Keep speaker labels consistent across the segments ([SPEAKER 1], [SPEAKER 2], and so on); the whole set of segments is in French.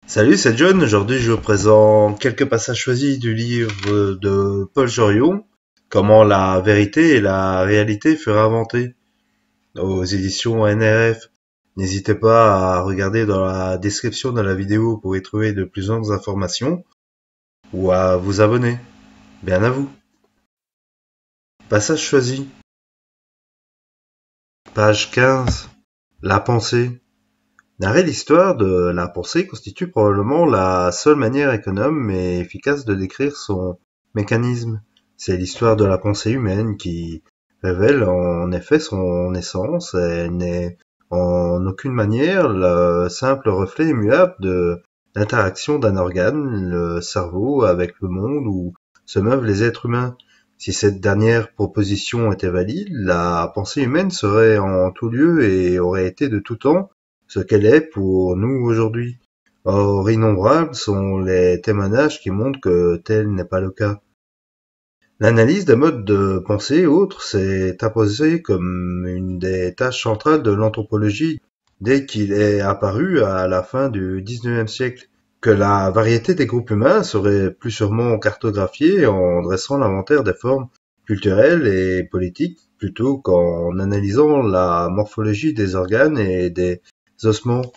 [SPEAKER 1] Salut, c'est John. Aujourd'hui, je vous présente quelques passages choisis du livre de Paul Jorion, Comment la vérité et la réalité furent inventées, aux éditions NRF. N'hésitez pas à regarder dans la description de la vidéo pour y trouver de plus amples informations ou à vous abonner. Bien à vous. Passage choisi. Page 15. La pensée. Narrer l'histoire de la pensée constitue probablement la seule manière économe et efficace de décrire son mécanisme. C'est l'histoire de la pensée humaine qui révèle en effet son essence. Elle n'est en aucune manière le simple reflet immuable de l'interaction d'un organe, le cerveau, avec le monde où se meuvent les êtres humains. Si cette dernière proposition était valide, la pensée humaine serait en tout lieu et aurait été de tout temps ce qu'elle est pour nous aujourd'hui. Or, innombrables sont les témoignages qui montrent que tel n'est pas le cas. L'analyse des modes de pensée autres s'est imposée comme une des tâches centrales de l'anthropologie dès qu'il est apparu à la fin du XIXe siècle, que la variété des groupes humains serait plus sûrement cartographiée en dressant l'inventaire des formes culturelles et politiques plutôt qu'en analysant la morphologie des organes et des ossements.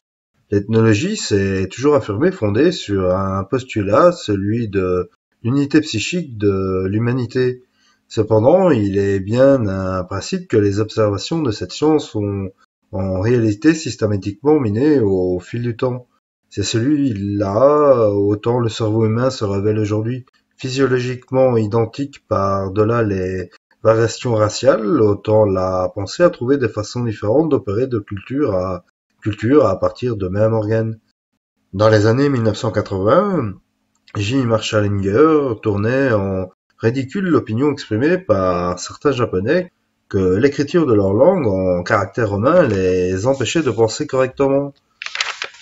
[SPEAKER 1] L'ethnologie s'est toujours affirmée fondée sur un postulat, celui de l'unité psychique de l'humanité. Cependant, il est bien un principe que les observations de cette science sont en réalité systématiquement minées au fil du temps. C'est celui-là, autant le cerveau humain se révèle aujourd'hui physiologiquement identique par-delà les variations raciales, autant la pensée a trouvé des façons différentes d'opérer de culture à partir de mêmes organes. Dans les années 1980, J. Marshallinger tournait en ridicule l'opinion exprimée par certains Japonais que l'écriture de leur langue en caractère romain les empêchait de penser correctement.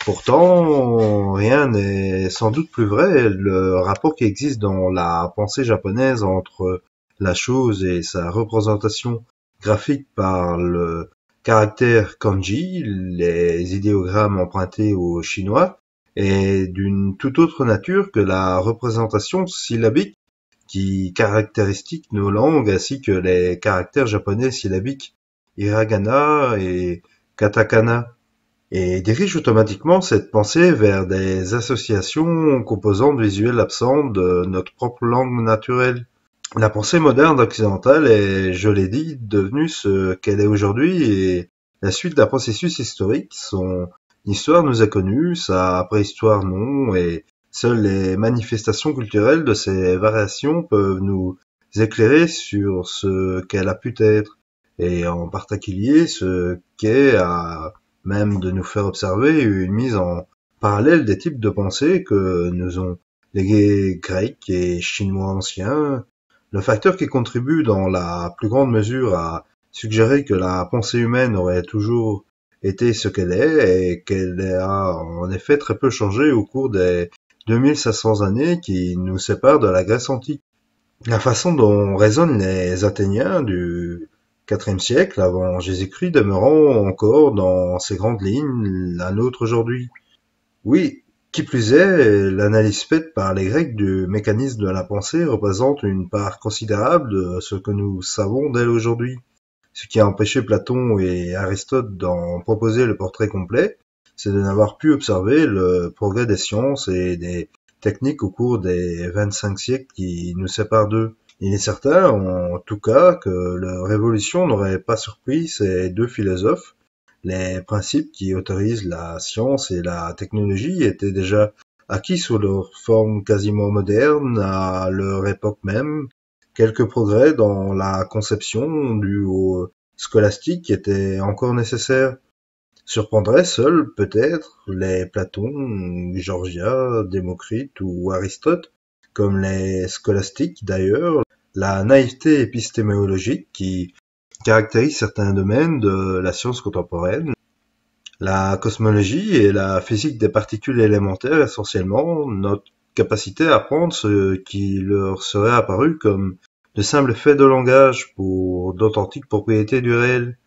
[SPEAKER 1] Pourtant, rien n'est sans doute plus vrai. Le rapport qui existe dans la pensée japonaise entre la chose et sa représentation graphique par le caractère kanji, les idéogrammes empruntés aux Chinois, est d'une toute autre nature que la représentation syllabique qui caractéristique nos langues ainsi que les caractères japonais syllabiques hiragana et katakana, et dirige automatiquement cette pensée vers des associations composantes visuelles absentes de notre propre langue naturelle. La pensée moderne occidentale est, je l'ai dit, devenue ce qu'elle est aujourd'hui et la suite d'un processus historique. Son histoire nous est connue, sa préhistoire non, et seules les manifestations culturelles de ces variations peuvent nous éclairer sur ce qu'elle a pu être, et en particulier ce qu'est à même de nous faire observer une mise en parallèle des types de pensée que nous ont légués Grecs et Chinois anciens. Le facteur qui contribue dans la plus grande mesure à suggérer que la pensée humaine aurait toujours été ce qu'elle est et qu'elle a en effet très peu changé au cours des 2500 années qui nous séparent de la Grèce antique. La façon dont raisonnent les Athéniens du IVe siècle avant Jésus-Christ demeurant encore dans ses grandes lignes la nôtre aujourd'hui. Oui, qui plus est, l'analyse faite par les Grecs du mécanisme de la pensée représente une part considérable de ce que nous savons d'elle aujourd'hui. Ce qui a empêché Platon et Aristote d'en proposer le portrait complet, c'est de n'avoir pu observer le progrès des sciences et des techniques au cours des 25 siècles qui nous séparent d'eux. Il est certain, en tout cas, que la Révolution n'aurait pas surpris ces deux philosophes. Les principes qui autorisent la science et la technologie étaient déjà acquis sous leur forme quasiment moderne à leur époque même. Quelques progrès dans la conception dus au scolastique étaient encore nécessaires. Surprendraient seuls, peut-être, les Platon, Gorgia, Démocrite ou Aristote, comme les scolastiques d'ailleurs, la naïveté épistémologique qui caractérise certains domaines de la science contemporaine, la cosmologie et la physique des particules élémentaires essentiellement, notre capacité à apprendre ce qui leur serait apparu comme de simples faits de langage pour d'authentiques propriétés du réel,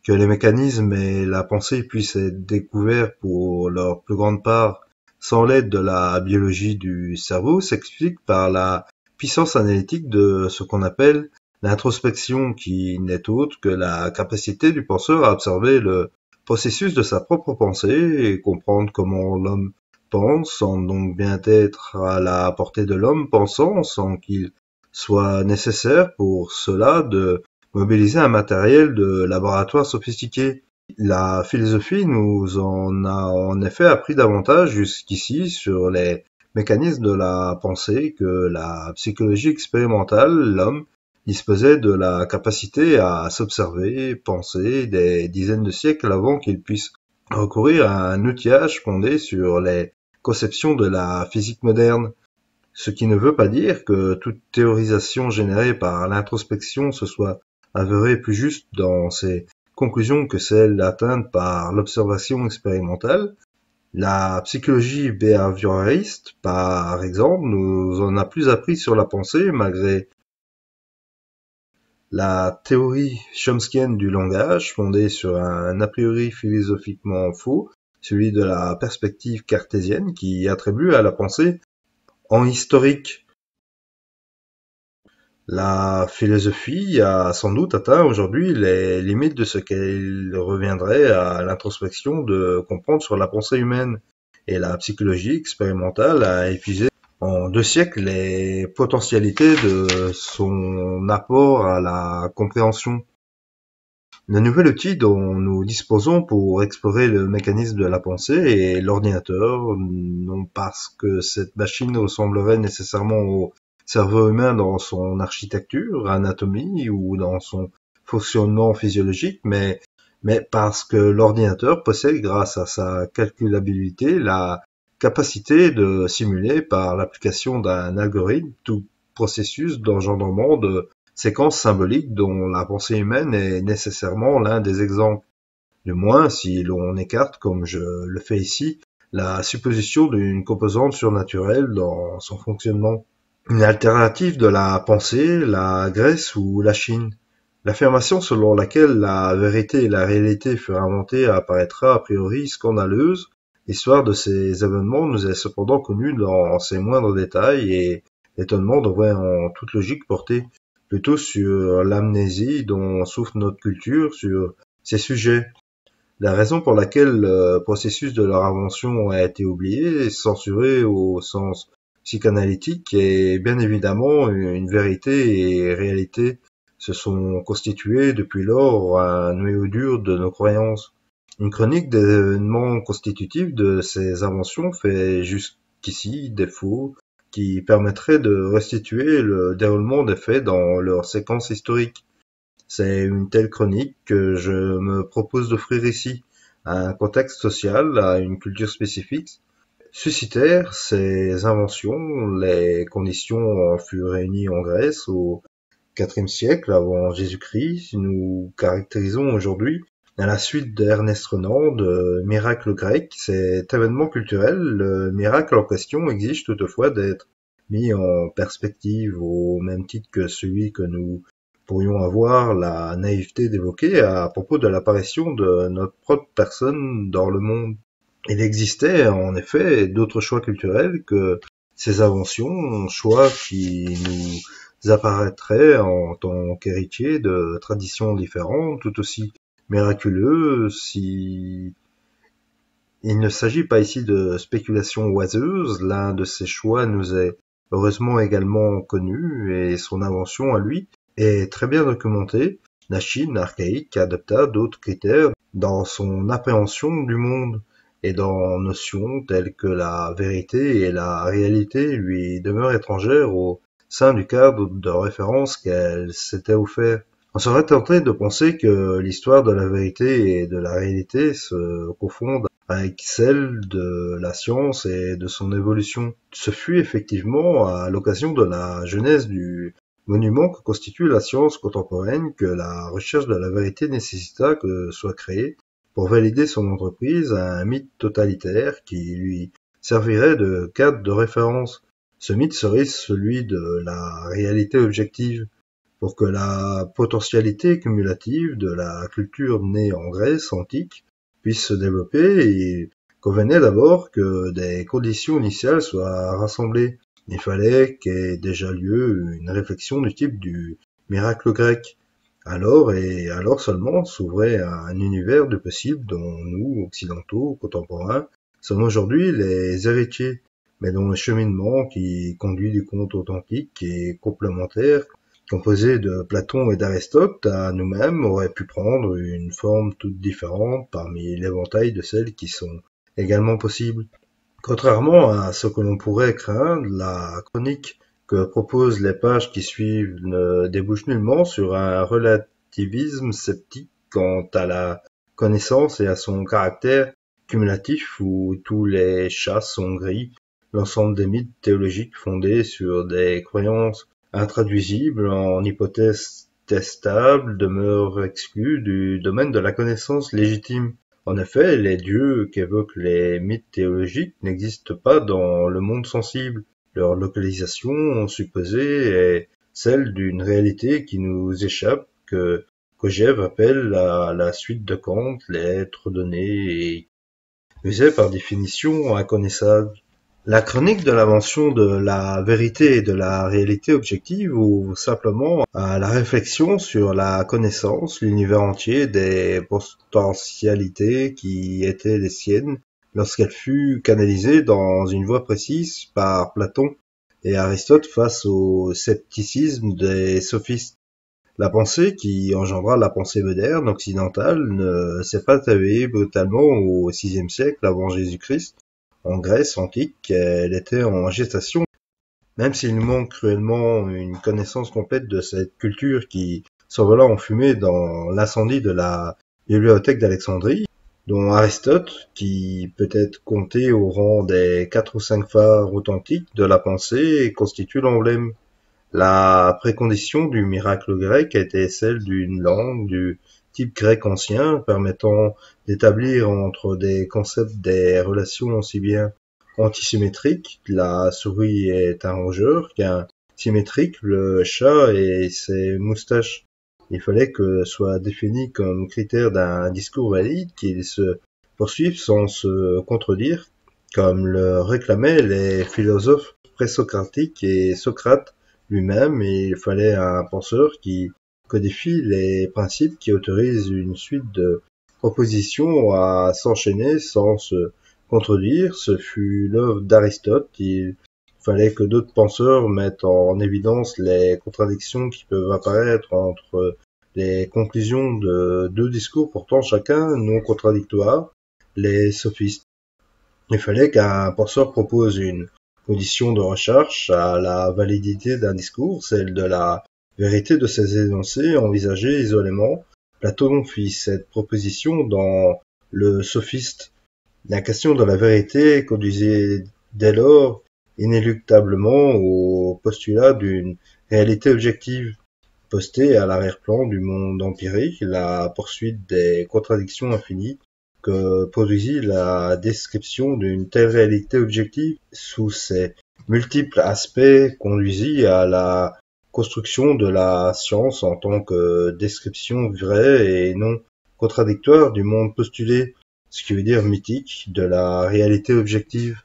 [SPEAKER 1] que les mécanismes et la pensée puissent être découverts pour leur plus grande part sans l'aide de la biologie du cerveau, s'explique par la puissance analytique de ce qu'on appelle l'introspection, qui n'est autre que la capacité du penseur à observer le processus de sa propre pensée et comprendre comment l'homme pense, sans donc bien être à la portée de l'homme pensant, sans qu'il soit nécessaire pour cela de mobiliser un matériel de laboratoire sophistiqué. La philosophie nous en a en effet appris davantage jusqu'ici sur les mécanismes de la pensée que la psychologie expérimentale. L'homme disposait de la capacité à s'observer, penser des dizaines de siècles avant qu'il puisse recourir à un outillage fondé sur les conceptions de la physique moderne. Ce qui ne veut pas dire que toute théorisation générée par l'introspection se soit avérée plus juste dans ses conclusions que celles atteintes par l'observation expérimentale. La psychologie behavioraliste, par exemple, nous en a plus appris sur la pensée malgré la théorie chomskienne du langage, fondée sur un a priori philosophiquement faux, celui de la perspective cartésienne, qui attribue à la pensée en historique. La philosophie a sans doute atteint aujourd'hui les limites de ce qu'il reviendrait à l'introspection de comprendre sur la pensée humaine, et la psychologie expérimentale a épuisé en 2 siècles les potentialités de son apport à la compréhension. Le nouvel outil dont nous disposons pour explorer le mécanisme de la pensée est l'ordinateur, non parce que cette machine ressemblerait nécessairement au cerveau humain dans son architecture, anatomie ou dans son fonctionnement physiologique, mais parce que l'ordinateur possède, grâce à sa calculabilité, la capacité de simuler par l'application d'un algorithme tout processus d'engendrement de séquences symboliques dont la pensée humaine est nécessairement l'un des exemples. Du moins, si l'on écarte, comme je le fais ici, la supposition d'une composante surnaturelle dans son fonctionnement. Une alternative de la pensée, la Grèce ou la Chine. L'affirmation selon laquelle la vérité et la réalité furent inventées apparaîtra a priori scandaleuse. L'histoire de ces événements nous est cependant connue dans ses moindres détails et l'étonnement devrait en toute logique porter plutôt sur l'amnésie dont souffre notre culture sur ces sujets. La raison pour laquelle le processus de leur invention a été oublié, censuré au sens psychanalytique, est bien évidemment une vérité et réalité se sont constitués depuis lors un noyau dur de nos croyances. Une chronique des événements constitutifs de ces inventions fait jusqu'ici défaut, qui permettrait de restituer le déroulement des faits dans leur séquence historique. C'est une telle chronique que je me propose d'offrir ici, à un contexte social, à une culture spécifique. Suscitèrent ces inventions, les conditions en furent réunies en Grèce au IVe siècle avant Jésus-Christ. Nous caractérisons aujourd'hui, à la suite d'Ernest Renan, de miracle grec, cet événement culturel. Le miracle en question exige toutefois d'être mis en perspective au même titre que celui que nous pourrions avoir la naïveté d'évoquer à propos de l'apparition de notre propre personne dans le monde. Il existait en effet d'autres choix culturels que ces inventions, choix qui nous apparaîtraient en tant qu'héritiers de traditions différentes, tout aussi miraculeux. Si il ne s'agit pas ici de spéculations oiseuses, l'un de ces choix nous est heureusement également connu, et son invention à lui est très bien documentée. La Chine archaïque adopta d'autres critères dans son appréhension du monde, et dans notions telles que la vérité et la réalité lui demeurent étrangères au sein du cadre de référence qu'elle s'était offert. On serait tenté de penser que l'histoire de la vérité et de la réalité se confondent avec celle de la science et de son évolution. Ce fut effectivement à l'occasion de la genèse du monument que constitue la science contemporaine que la recherche de la vérité nécessita que soit créé, pour valider son entreprise, un mythe totalitaire qui lui servirait de cadre de référence. Ce mythe serait celui de la réalité objective. Pour que la potentialité cumulative de la culture née en Grèce antique puisse se développer, il Convenait d'abord que des conditions initiales soient rassemblées. Il fallait qu'ait déjà lieu une réflexion du type du miracle grec. Alors et alors seulement s'ouvrait un univers de possibles dont nous, occidentaux, contemporains, sommes aujourd'hui les héritiers, mais dont le cheminement qui conduit du conte authentique et complémentaire, composé de Platon et d'Aristote, à nous-mêmes aurait pu prendre une forme toute différente parmi l'éventail de celles qui sont également possibles. Contrairement à ce que l'on pourrait craindre, la chronique que proposent les pages qui suivent ne débouche nullement sur un relativisme sceptique quant à la connaissance et à son caractère cumulatif où tous les chats sont gris, l'ensemble des mythes théologiques fondés sur des croyances intraduisibles en hypothèses testables demeurent exclus du domaine de la connaissance légitime. En effet, les dieux qu'évoquent les mythes théologiques n'existent pas dans le monde sensible. Leur localisation supposée est celle d'une réalité qui nous échappe, que Kojève appelle à la suite de Kant l'être donné et nous est par définition inconnaissable. La chronique de l'invention de la vérité et de la réalité objective ouvre simplement à la réflexion sur la connaissance, l'univers entier des potentialités qui étaient les siennes lorsqu'elle fut canalisée dans une voie précise par Platon et Aristote face au scepticisme des sophistes. La pensée qui engendra la pensée moderne occidentale ne s'est pas éveillée brutalement au VIe siècle avant Jésus-Christ. En Grèce antique, elle était en gestation, même s'il nous manque cruellement une connaissance complète de cette culture qui s'envola en fumée dans l'incendie de la bibliothèque d'Alexandrie, dont Aristote, qui peut être compté au rang des 4 ou 5 phares authentiques de la pensée, constitue l'emblème. La précondition du miracle grec était celle d'une langue du type grec ancien, permettant d'établir entre des concepts des relations aussi bien antisymétriques, la souris est un rongeur, qu'un symétrique, le chat et ses moustaches. Il fallait que soit défini comme critère d'un discours valide qu'il se poursuive sans se contredire, comme le réclamaient les philosophes présocratiques et Socrate lui-même, et il fallait un penseur qui codifie les principes qui autorisent une suite de propositions à s'enchaîner sans se contredire. Ce fut l'œuvre d'Aristote. Il fallait que d'autres penseurs mettent en évidence les contradictions qui peuvent apparaître entre les conclusions de deux discours pourtant chacun non contradictoires, les sophistes. Il fallait qu'un penseur propose une condition de recherche à la validité d'un discours, celle de la vérité de ses énoncés envisagés isolément. Platon fit cette proposition dans le Sophiste. La question de la vérité conduisait dès lors inéluctablement au postulat d'une réalité objective, postée à l'arrière-plan du monde empirique, la poursuite des contradictions infinies que produisit la description d'une telle réalité objective sous ses multiples aspects conduisit à la construction de la science en tant que description vraie et non contradictoire du monde postulé, ce qui veut dire mythique, de la réalité objective.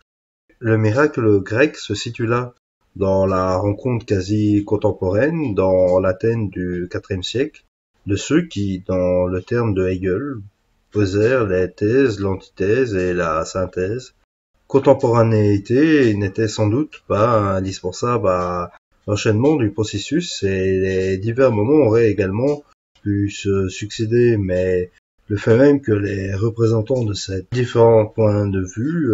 [SPEAKER 1] Le miracle grec se situe là, dans la rencontre quasi contemporaine, dans l'Athènes du IVe siècle, de ceux qui, dans le terme de Hegel, posèrent les thèses, l'antithèse et la synthèse. Contemporanéité n'était sans doute pas indispensable à l'enchaînement du processus et les divers moments auraient également pu se succéder, mais le fait même que les représentants de ces différents points de vue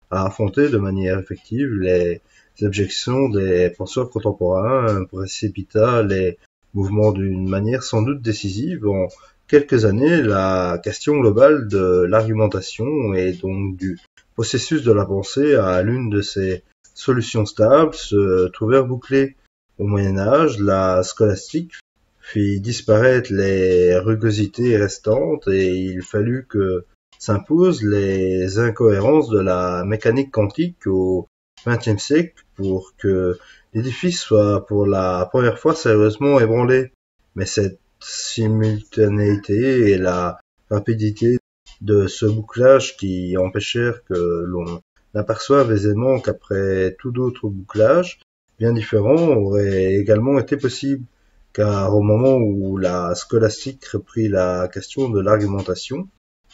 [SPEAKER 1] à affronter de manière effective les objections des penseurs contemporains précipita les mouvements d'une manière sans doute décisive. En quelques années, la question globale de l'argumentation et donc du processus de la pensée à l'une de ces solutions stables se trouvèrent bouclées. Au Moyen-Âge, la scolastique fit disparaître les rugosités restantes et il fallut que s'imposent les incohérences de la mécanique quantique au XXe siècle pour que l'édifice soit pour la première fois sérieusement ébranlé. Mais cette simultanéité et la rapidité de ce bouclage qui empêchèrent que l'on n'aperçoive aisément qu'après tout d'autres bouclages bien différents auraient également été possibles, car au moment où la scolastique reprit la question de l'argumentation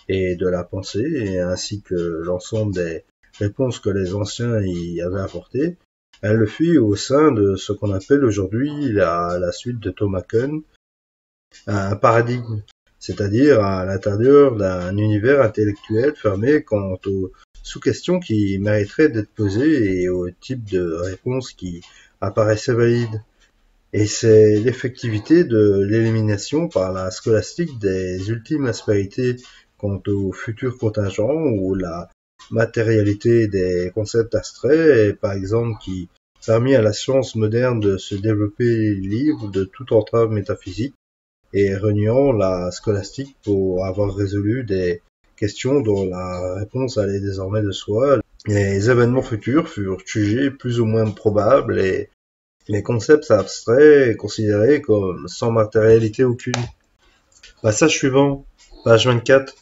[SPEAKER 1] et de la pensée, et ainsi que l'ensemble des réponses que les anciens y avaient apportées, elle le fit au sein de ce qu'on appelle aujourd'hui la suite de Thomas Kuhn, un paradigme, c'est-à-dire à l'intérieur d'un univers intellectuel fermé quant aux sous-questions qui mériteraient d'être posées et au type de réponse qui apparaissait valide. Et c'est l'effectivité de l'élimination par la scolastique des ultimes aspérités quant aux futurs contingents ou la matérialité des concepts abstraits, par exemple, qui permis à la science moderne de se développer libre de toute entrave métaphysique et reniant la scolastique pour avoir résolu des questions dont la réponse allait désormais de soi. Les événements futurs furent jugés plus ou moins probables et les concepts abstraits considérés comme sans matérialité aucune. Passage suivant, page 24.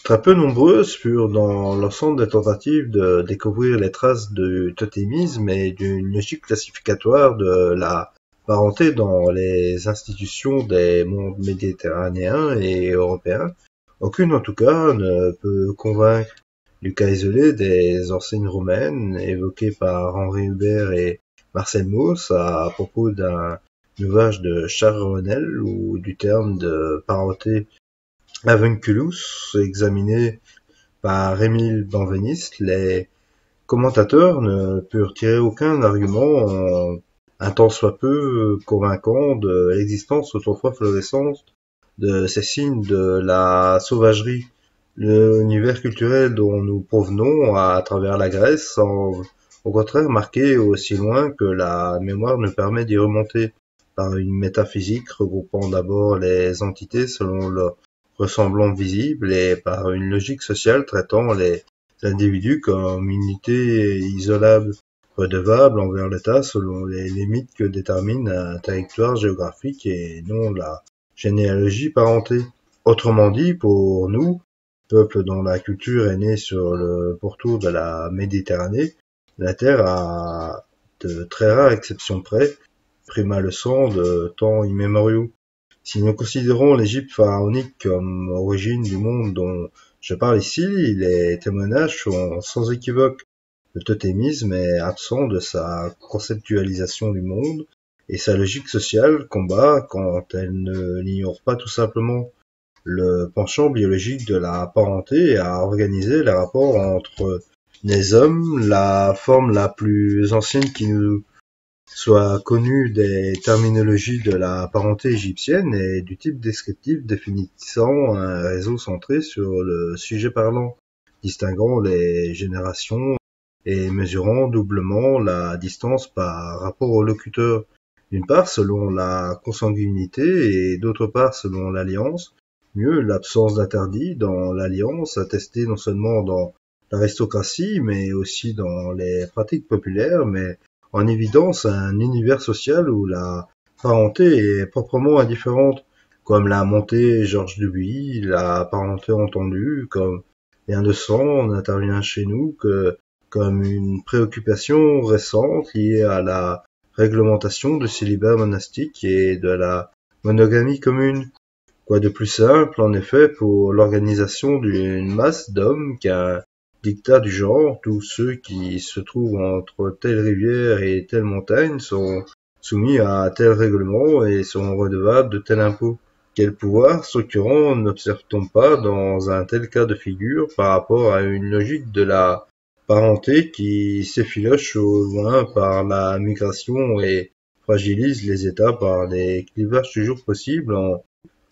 [SPEAKER 1] Très peu nombreuses furent dans l'ensemble des tentatives de découvrir les traces du totémisme et d'une logique classificatoire de la parenté dans les institutions des mondes méditerranéens et européens. Aucune en tout cas ne peut convaincre. Du cas isolé des enseignes romaines évoquées par Henri Hubert et Marcel Mauss à propos d'un ouvrage de Charles Renel ou du terme de parenté avunculus examiné par Émile Benveniste, les commentateurs ne purent tirer aucun argument un tant soit peu convaincant de l'existence autrefois florissante de ces signes de la sauvagerie. L'univers culturel dont nous provenons à travers la Grèce semble au contraire marqué aussi loin que la mémoire ne permet d'y remonter par une métaphysique regroupant d'abord les entités selon leur ressemblance visible et par une logique sociale traitant les individus comme unités isolables, redevables envers l'État selon les limites que détermine un territoire géographique et non la généalogie parentée. Autrement dit, pour nous, peuple dont la culture est née sur le pourtour de la Méditerranée, la Terre a, de très rares exceptions près, pris ma leçon de temps immémoriaux. Si nous considérons l'Égypte pharaonique comme origine du monde dont je parle ici, les témoignages sont sans équivoque. Le totémisme est absent de sa conceptualisation du monde et sa logique sociale combat quand elle ne l'ignore pas tout simplement. Le penchant biologique de la parenté a organisé les rapports entre les hommes, la forme la plus ancienne qui nous soit connue des terminologies de la parenté égyptienne et du type descriptif définissant un réseau centré sur le sujet parlant, distinguant les générations et mesurant doublement la distance par rapport au locuteur, d'une part selon la consanguinité et d'autre part selon l'alliance. Mieux, l'absence d'interdit dans l'alliance, attestée non seulement dans l'aristocratie, mais aussi dans les pratiques populaires, met en évidence un univers social où la parenté est proprement indifférente, comme l'a monté Georges Dubuis, la parenté entendue, comme rien de sang n'intervient chez nous que comme une préoccupation récente liée à la réglementation du célibat monastique et de la monogamie commune. Quoi de plus simple, en effet, pour l'organisation d'une masse d'hommes qu'un dictat du genre, tous ceux qui se trouvent entre telle rivière et telle montagne sont soumis à tel règlement et sont redevables de tel impôt. Quel pouvoir structurant n'observe-t-on pas dans un tel cas de figure par rapport à une logique de la parenté qui s'effiloche au loin par la migration et fragilise les États par des clivages toujours possibles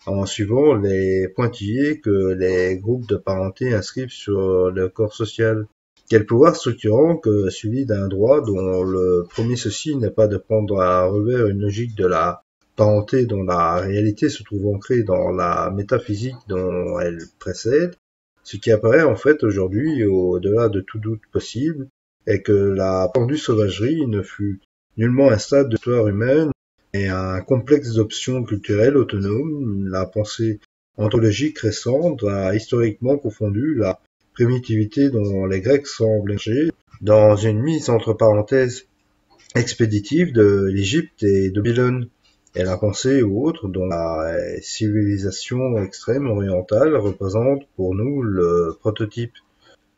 [SPEAKER 1] en suivant les pointillés que les groupes de parenté inscrivent sur le corps social. Quel pouvoir structurant que celui d'un droit dont le premier souci n'est pas de prendre à revers une logique de la parenté dont la réalité se trouve ancrée dans la métaphysique dont elle précède, ce qui apparaît en fait aujourd'hui au-delà de tout doute possible est que la pendue sauvagerie ne fut nullement un stade de l'histoire humaine et un complexe d'options culturelles autonomes, la pensée ontologique récente a historiquement confondu la primitivité dont les Grecs semblent chercher dans une mise entre parenthèses expéditive de l'Égypte et de Babylone, et la pensée ou autre dont la civilisation extrême orientale représente pour nous le prototype.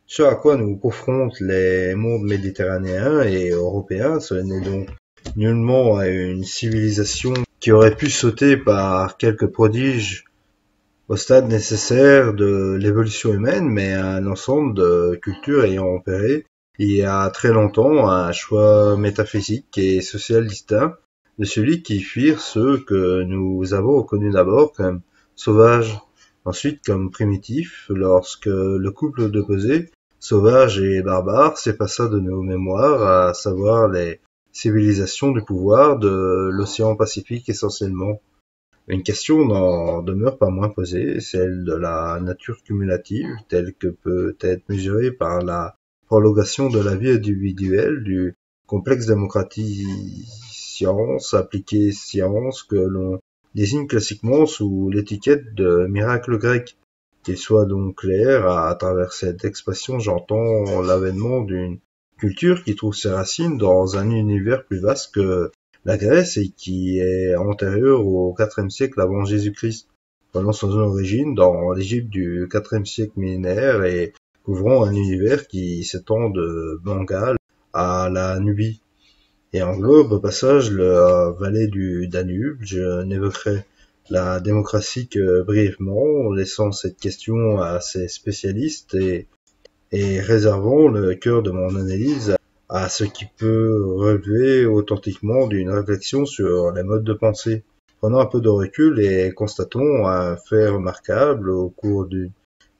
[SPEAKER 1] Ce à quoi nous confrontent les mondes méditerranéens et européens, ce n'est donc nullement une civilisation qui aurait pu sauter par quelques prodiges au stade nécessaire de l'évolution humaine, mais un ensemble de cultures ayant opéré il y a très longtemps un choix métaphysique et social distinct de celui qui firent ceux que nous avons reconnus d'abord comme sauvages, ensuite comme primitifs, lorsque le couple d'opposés, sauvage et barbare, s'effaça de nos mémoires, à savoir les civilisations du pouvoir de l'océan Pacifique essentiellement. Une question n'en demeure pas moins posée, celle de la nature cumulative, telle que peut être mesurée par la prolongation de la vie individuelle du complexe démocratique science appliquée science que l'on désigne classiquement sous l'étiquette de miracle grec. Qu'il soit donc clair, à travers cette expression, j'entends l'avènement d'une culture qui trouve ses racines dans un univers plus vaste que la Grèce et qui est antérieure au IVe siècle avant Jésus-Christ, prenant son origine dans l'Égypte du IVe siècle millénaire et couvrant un univers qui s'étend de Bengale à la Nubie et englobe au passage la vallée du Danube. Je n'évoquerai la démocratie que brièvement, laissant cette question à ses spécialistes et réservant le cœur de mon analyse à ce qui peut relever authentiquement d'une réflexion sur les modes de pensée. Prenons un peu de recul et constatons un fait remarquable au cours d'une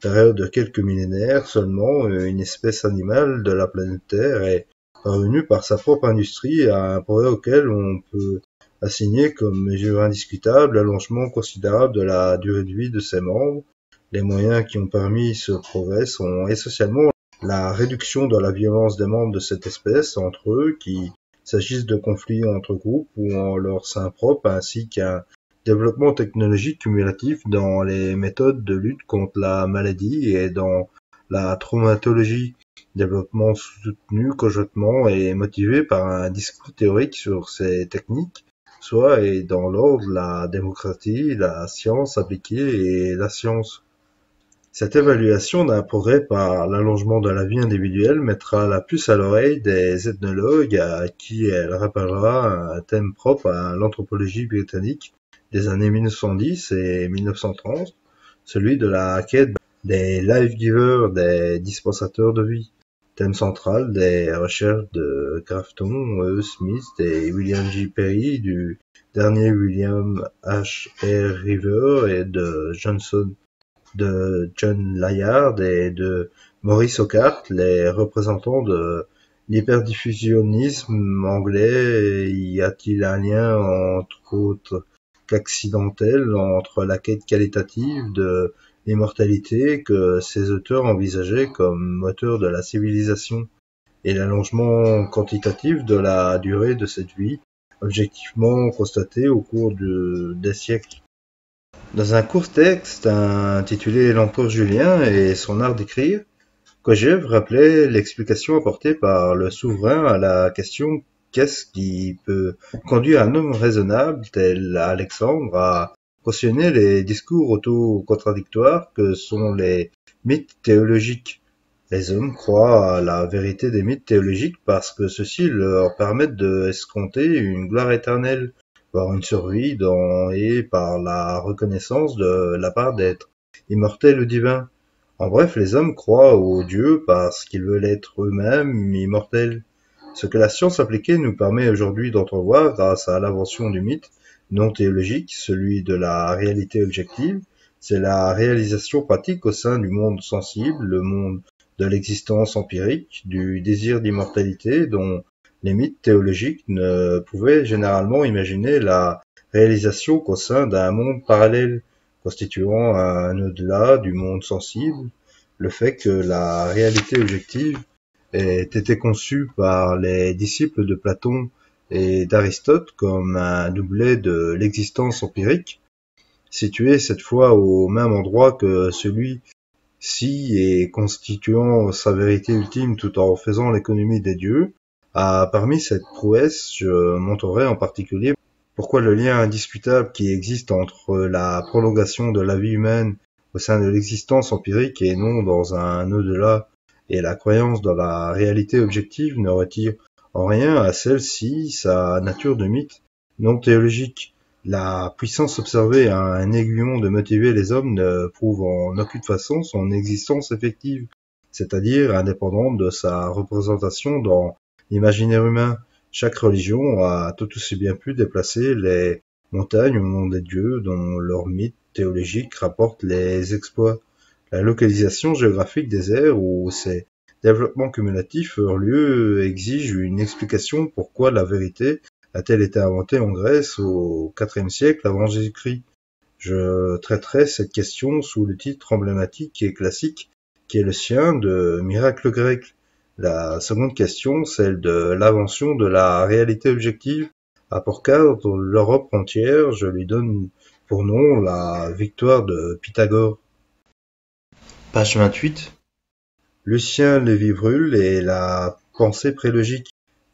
[SPEAKER 1] période de quelques millénaires seulement, une espèce animale de la planète Terre est parvenue par sa propre industrie à un progrès auquel on peut assigner comme mesure indiscutable l'allongement considérable de la durée de vie de ses membres. Les moyens qui ont permis ce progrès sont essentiellement la réduction de la violence des membres de cette espèce entre eux, qu'il s'agisse de conflits entre groupes ou en leur sein propre, ainsi qu'un développement technologique cumulatif dans les méthodes de lutte contre la maladie et dans la traumatologie, développement soutenu conjointement et motivé par un discours théorique sur ces techniques, soit et dans l'ordre la démocratie, la science appliquée et la science. Cette évaluation d'un progrès par l'allongement de la vie individuelle mettra la puce à l'oreille des ethnologues à qui elle rappellera un thème propre à l'anthropologie britannique des années 1910 et 1930, celui de la quête des life-givers, des dispensateurs de vie, thème central des recherches de Grafton, E. Smith et William J. Perry, du dernier William H. R. River et de John Layard et de Maurice Ockart, les représentants de l'hyperdiffusionnisme anglais. Y a-t-il un lien, entre autres qu'accidentel, entre la quête qualitative de l'immortalité que ces auteurs envisageaient comme moteur de la civilisation et l'allongement quantitatif de la durée de cette vie, objectivement constaté au cours des siècles? Dans un court texte intitulé L'Empereur Julien et son art d'écrire, Kojève rappelait l'explication apportée par le souverain à la question qu'est-ce qui peut conduire un homme raisonnable tel Alexandre à cautionner les discours auto-contradictoires que sont les mythes théologiques. Les hommes croient à la vérité des mythes théologiques parce que ceux-ci leur permettent de escompter une gloire éternelle, voire une survie et par la reconnaissance de la part d'être immortels ou divins. En bref, les hommes croient aux dieux parce qu'ils veulent être eux-mêmes immortels. Ce que la science appliquée nous permet aujourd'hui d'entrevoir grâce à l'invention du mythe non théologique, celui de la réalité objective, c'est la réalisation pratique au sein du monde sensible, le monde de l'existence empirique, du désir d'immortalité dont les mythes théologiques ne pouvaient généralement imaginer la réalisation qu'au sein d'un monde parallèle, constituant un au-delà du monde sensible, le fait que la réalité objective ait été conçue par les disciples de Platon et d'Aristote comme un doublet de l'existence empirique, situé cette fois au même endroit que celui-ci et constituant sa vérité ultime tout en faisant l'économie des dieux. Parmi cette prouesse, je montrerai en particulier pourquoi le lien indiscutable qui existe entre la prolongation de la vie humaine au sein de l'existence empirique et non dans un au-delà et la croyance dans la réalité objective ne retire en rien à celle-ci sa nature de mythe non théologique. La puissance observée à un aiguillon de motiver les hommes ne prouve en aucune façon son existence effective, c'est-à-dire indépendante de sa représentation dans l'imaginaire humain. Chaque religion a tout aussi bien pu déplacer les montagnes au nom des dieux dont leur mythe théologique rapporte les exploits. La localisation géographique des aires où ces développements cumulatifs eurent lieu exige une explication pourquoi la vérité a-t-elle été inventée en Grèce au IVe siècle avant Jésus-Christ. Je traiterai cette question sous le titre emblématique et classique qui est le sien de miracle grec. La seconde question, celle de l'invention de la réalité objective, a pour cadre l'Europe entière. Je lui donne pour nom la victoire de Pythagore. Page 28. Lucien Lévy-Bruhl et la pensée prélogique.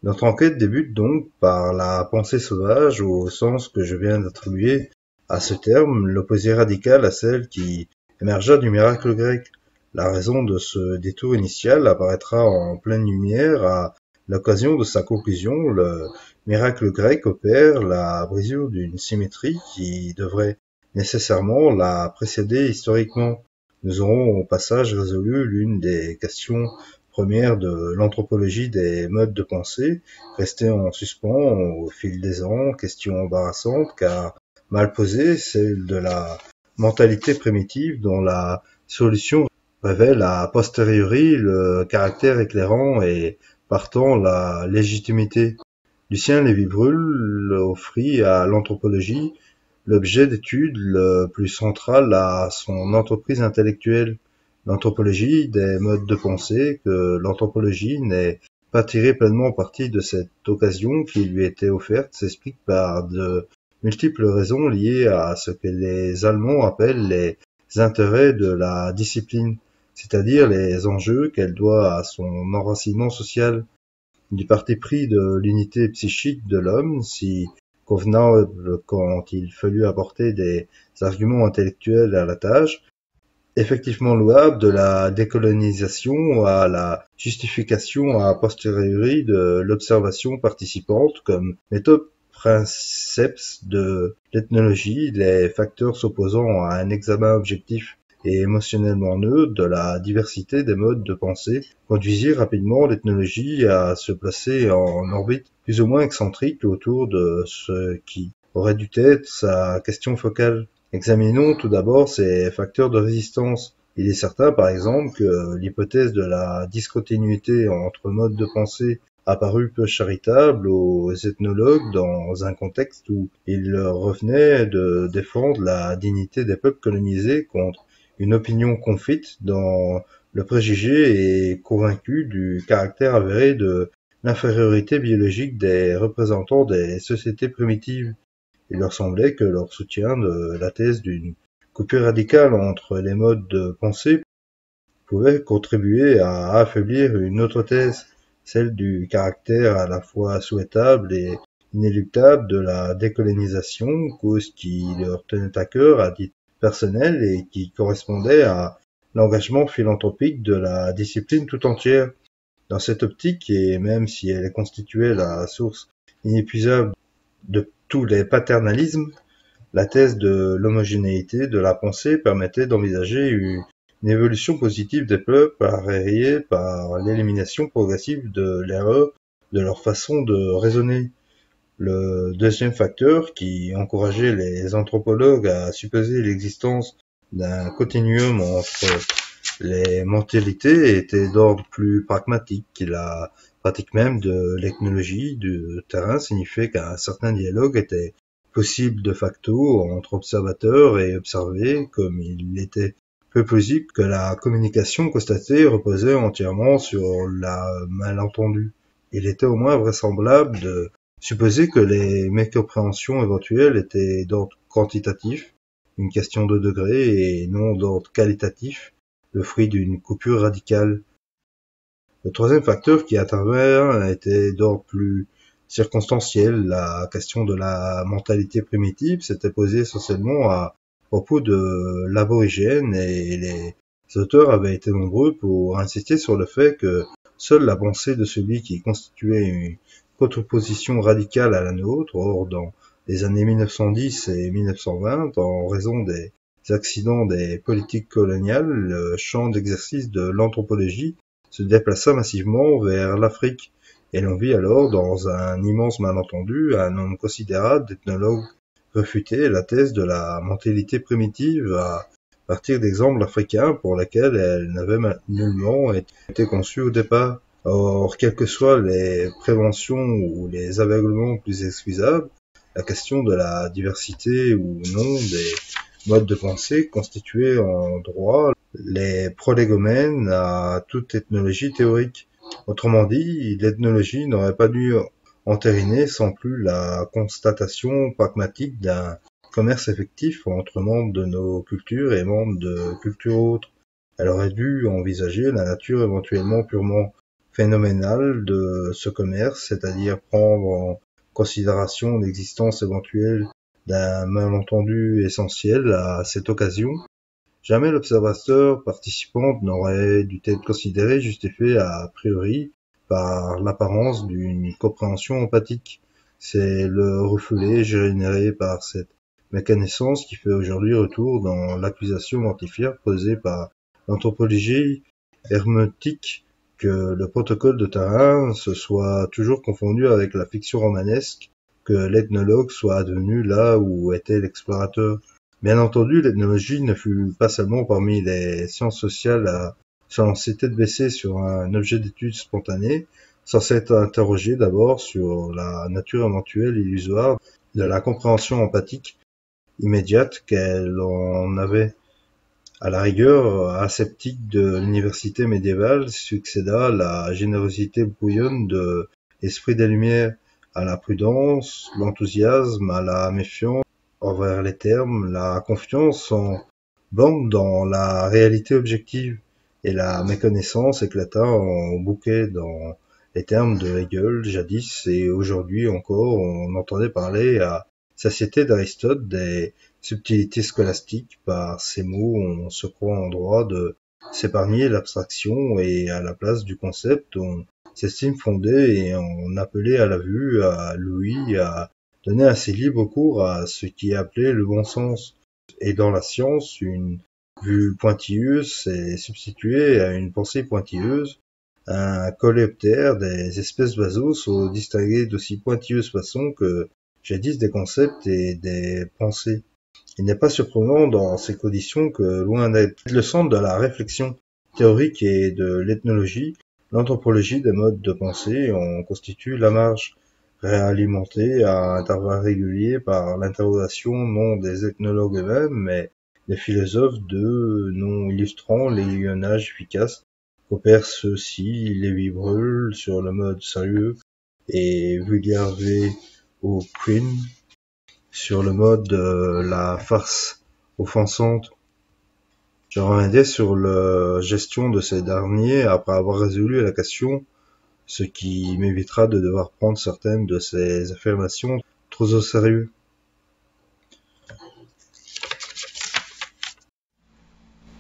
[SPEAKER 1] Notre enquête débute donc par la pensée sauvage au sens que je viens d'attribuer à ce terme, l'opposé radical à celle qui émergea du miracle grec. La raison de ce détour initial apparaîtra en pleine lumière à l'occasion de sa conclusion. Le miracle grec opère la brisure d'une symétrie qui devrait nécessairement la précéder historiquement. Nous aurons au passage résolu l'une des questions premières de l'anthropologie des modes de pensée, restée en suspens au fil des ans, question embarrassante car mal posée, celle de la mentalité primitive dont la solution révèle a posteriori le caractère éclairant et partant la légitimité. Lucien Lévy-Bruhl offrit à l'anthropologie l'objet d'étude le plus central à son entreprise intellectuelle. L'anthropologie des modes de pensée, que l'anthropologie n'ait pas tiré pleinement parti de cette occasion qui lui était offerte, s'explique par de multiples raisons liées à ce que les Allemands appellent les intérêts de la discipline, c'est-à-dire les enjeux qu'elle doit à son enracinement social, du parti pris de l'unité psychique de l'homme, si convenable quand il fallut apporter des arguments intellectuels à la tâche, effectivement louable de la décolonisation à la justification a posteriori de l'observation participante comme méthode princeps de l'ethnologie, les facteurs s'opposant à un examen objectif et émotionnellement neutre de la diversité des modes de pensée conduisit rapidement l'ethnologie à se placer en orbite plus ou moins excentrique autour de ce qui aurait dû être sa question focale. Examinons tout d'abord ces facteurs de résistance. Il est certain, par exemple, que l'hypothèse de la discontinuité entre modes de pensée apparut peu charitable aux ethnologues dans un contexte où il leur revenait de défendre la dignité des peuples colonisés contre une opinion confite dans le préjugé et convaincue du caractère avéré de l'infériorité biologique des représentants des sociétés primitives. Il leur semblait que leur soutien de la thèse d'une coupure radicale entre les modes de pensée pouvait contribuer à affaiblir une autre thèse, celle du caractère à la fois souhaitable et inéluctable de la décolonisation, cause qui leur tenait à cœur à titre personnel et qui correspondait à l'engagement philanthropique de la discipline tout entière. Dans cette optique, et même si elle constituait la source inépuisable de tous les paternalismes, la thèse de l'homogénéité de la pensée permettait d'envisager une évolution positive des peuples arrayée par l'élimination progressive de l'erreur de leur façon de raisonner. Le deuxième facteur qui encourageait les anthropologues à supposer l'existence d'un continuum entre les mentalités était d'ordre plus pragmatique. La pratique même de l'ethnologie du terrain signifiait qu'un certain dialogue était possible de facto entre observateurs et observés, comme il était peu plausible que la communication constatée reposait entièrement sur la malentendu. Il était au moins vraisemblable de supposer que les mécompréhensions éventuelles étaient d'ordre quantitatif, une question de degré et non d'ordre qualitatif, le fruit d'une coupure radicale. Le troisième facteur qui intervient était d'ordre plus circonstanciel. La question de la mentalité primitive s'était posée essentiellement à propos de l'aborigène et les auteurs avaient été nombreux pour insister sur le fait que seule la pensée de celui qui constituait une contreposition radicale à la nôtre, or dans les années 1910 et 1920, en raison des accidents des politiques coloniales, le champ d'exercice de l'anthropologie se déplaça massivement vers l'Afrique, et l'on vit alors, dans un immense malentendu, un nombre considérable d'ethnologues réfuter la thèse de la mentalité primitive à partir d'exemples africains pour lesquels elle n'avait nullement été conçue au départ. Or, quelles que soient les préventions ou les aveuglements plus excusables, la question de la diversité ou non des modes de pensée constituait en droit les prolégomènes à toute ethnologie théorique. Autrement dit, l'ethnologie n'aurait pas dû entériner sans plus la constatation pragmatique d'un commerce effectif entre membres de nos cultures et membres de cultures autres. Elle aurait dû envisager la nature éventuellement purement phénoménale de ce commerce, c'est-à-dire prendre en considération l'existence éventuelle d'un malentendu essentiel à cette occasion. Jamais l'observateur participant n'aurait dû être considéré justifié a priori par l'apparence d'une compréhension empathique. C'est le refoulé généré par cette méconnaissance qui fait aujourd'hui retour dans l'accusation mortifère posée par l'anthropologie hermétique que le protocole de terrain se soit toujours confondu avec la fiction romanesque, que l'ethnologue soit devenu là où était l'explorateur. Bien entendu, l'ethnologie ne fut pas seulement parmi les sciences sociales à se lancer tête baissée sur un objet d'étude spontané, sans s'être interrogé d'abord sur la nature éventuelle et illusoire de la compréhension empathique immédiate qu'elle en avait. À la rigueur aseptique de l'université médiévale succéda la générosité brouillonne de l'esprit des Lumières, à la prudence, l'enthousiasme, à la méfiance envers les termes, la confiance en borne dans la réalité objective, et la méconnaissance éclata en bouquet dans les termes de Hegel jadis, et aujourd'hui encore on entendait parler à satiété d'Aristote des subtilités scolastiques. Par ces mots on se croit en droit de s'épargner l'abstraction, et à la place du concept on s'estime fondé et on appelait à la vue à Louis à donner assez libre cours à ce qui est appelé le bon sens. Et dans la science, une vue pointilleuse s'est substituée à une pensée pointilleuse. Un coléoptère des espèces d'oiseaux sont distingués d'aussi pointilleuse façon que jadis des concepts et des pensées. Il n'est pas surprenant dans ces conditions que, loin d'être le centre de la réflexion théorique et de l'ethnologie, l'anthropologie des modes de pensée en constitue la marge, réalimentée à intervalles réguliers par l'interrogation non des ethnologues eux-mêmes, mais des philosophes non illustrant l'aiguillonnage efficace qu'opèrent ceux-ci, Lévi-Breul sur le mode sérieux et Vullier au Queen sur le mode de la farce offensante. Je reviendrai sur la gestion de ces derniers après avoir résolu la question, ce qui m'évitera de devoir prendre certaines de ces affirmations trop au sérieux.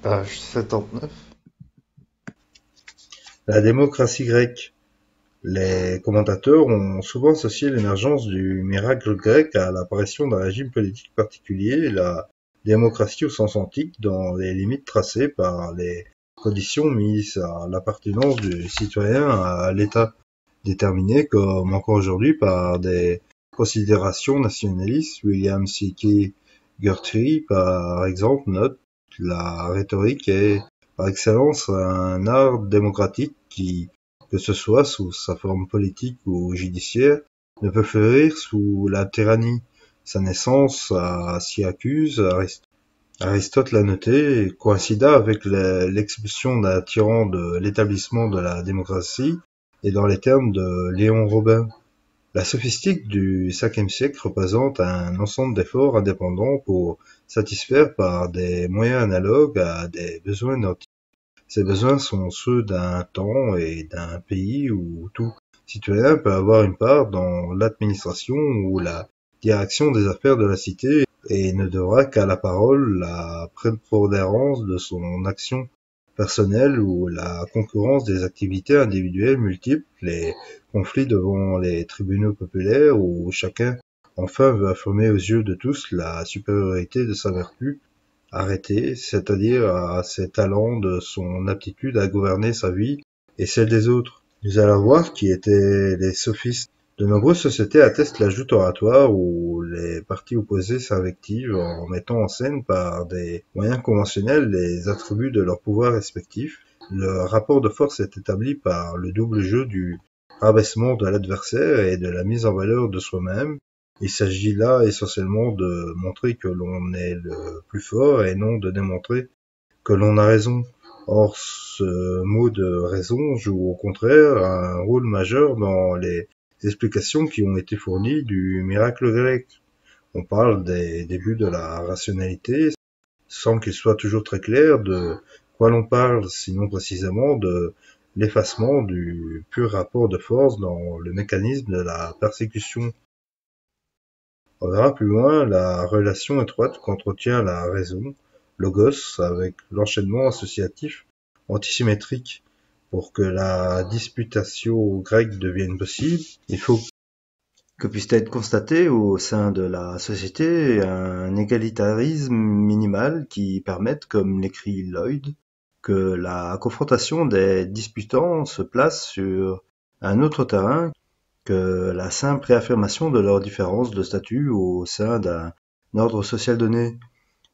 [SPEAKER 1] Page 79. La démocratie grecque. Les commentateurs ont souvent associé l'émergence du miracle grec à l'apparition d'un régime politique particulier, la démocratie au sens antique, dans les limites tracées par les conditions mises à l'appartenance du citoyen à l'État, déterminées comme encore aujourd'hui par des considérations nationalistes. William C.K. Guthrie, par exemple, note la rhétorique est par excellence un art démocratique qui, que ce soit sous sa forme politique ou judiciaire, ne peut fleurir sous la tyrannie. Sa naissance à Syracuse, Aristote l'a noté, coïncida avec l'expulsion d'un tyran de l'établissement de la démocratie, et dans les termes de Léon Robin. La sophistique du 5e siècle représente un ensemble d'efforts indépendants pour satisfaire par des moyens analogues à des besoins identiques. Ces besoins sont ceux d'un temps et d'un pays où tout citoyen peut avoir une part dans l'administration ou la direction des affaires de la cité et ne devra qu'à la parole, la prépondérance de son action personnelle ou la concurrence des activités individuelles multiples, les conflits devant les tribunaux populaires où chacun enfin veut affirmer aux yeux de tous la supériorité de sa vertu arrêtée, c'est-à-dire à ses talents, de son aptitude à gouverner sa vie et celle des autres. Nous allons voir qui étaient les sophistes. De nombreuses sociétés attestent la joute oratoire où les partis opposés s'invectivent en mettant en scène par des moyens conventionnels les attributs de leurs pouvoirs respectifs. Le rapport de force est établi par le double jeu du rabaissement de l'adversaire et de la mise en valeur de soi-même. Il s'agit là essentiellement de montrer que l'on est le plus fort et non de démontrer que l'on a raison. Or, ce mot de raison joue au contraire un rôle majeur dans les explications qui ont été fournies du miracle grec. On parle des débuts de la rationalité sans qu'il soit toujours très clair de quoi l'on parle, sinon précisément de l'effacement du pur rapport de force dans le mécanisme de la persécution. On verra plus loin la relation étroite qu'entretient la raison, logos, avec l'enchaînement associatif antisymétrique. Pour que la disputatio grecque devienne possible, il faut que puisse être constaté au sein de la société un égalitarisme minimal qui permette, comme l'écrit Lloyd, que la confrontation des disputants se place sur un autre terrain que la simple réaffirmation de leur différence de statut au sein d'un ordre social donné.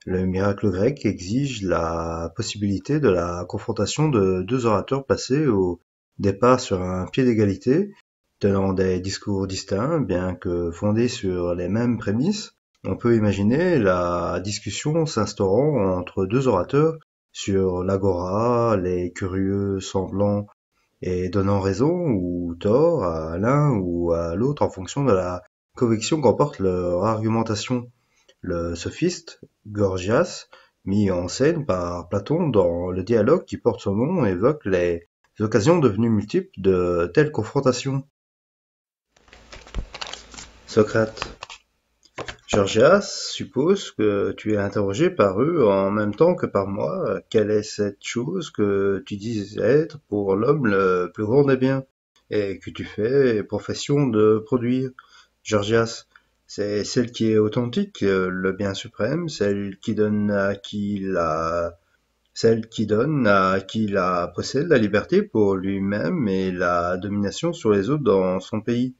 [SPEAKER 1] Le miracle grec exige la possibilité de la confrontation de deux orateurs placés au départ sur un pied d'égalité, tenant des discours distincts, bien que fondés sur les mêmes prémices. On peut imaginer la discussion s'instaurant entre deux orateurs sur l'agora, les curieux semblants et donnant raison ou tort à l'un ou à l'autre en fonction de la conviction qu'emporte leur argumentation. Le sophiste, Gorgias, mis en scène par Platon dans le dialogue qui porte son nom, évoque les occasions devenues multiples de telles confrontations. Socrate. Gorgias suppose que tu es interrogé par eux en même temps que par moi. Quelle est cette chose que tu dis être pour l'homme le plus grand des biens, et que tu fais profession de produire? Gorgias. C'est celle qui est authentique, le bien suprême, celle qui la possède la liberté pour lui-même et la domination sur les autres dans son pays.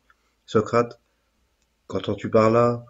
[SPEAKER 1] Socrate. Qu'entends-tu par là?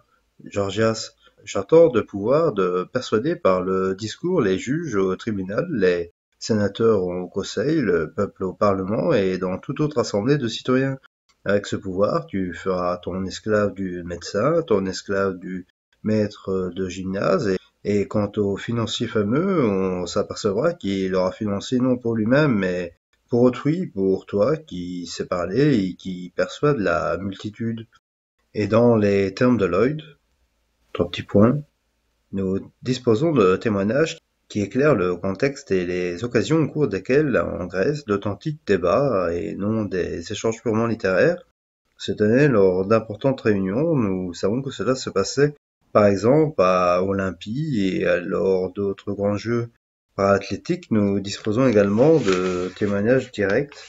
[SPEAKER 1] Gorgias. J'entends de pouvoir de persuader par le discours les juges au tribunal, les sénateurs au conseil, le peuple au parlement et dans toute autre assemblée de citoyens. Avec ce pouvoir, tu feras ton esclave du médecin, ton esclave du maître de gymnase, et quant au financier fameux, on s'apercevra qu'il aura financé non pour lui-même, mais pour autrui, pour toi qui sais parler et qui persuade la multitude. Et dans les termes de Lloyd, 3 petits points, nous disposons de témoignages qui éclairent le contexte et les occasions au cours desquelles, en Grèce, d'authentiques débats, et non des échanges purement littéraires, se tenaient lors d'importantes réunions. Nous savons que cela se passait, par exemple, à Olympie et lors d'autres grands jeux para-athlétiques. Nous disposons également de témoignages directs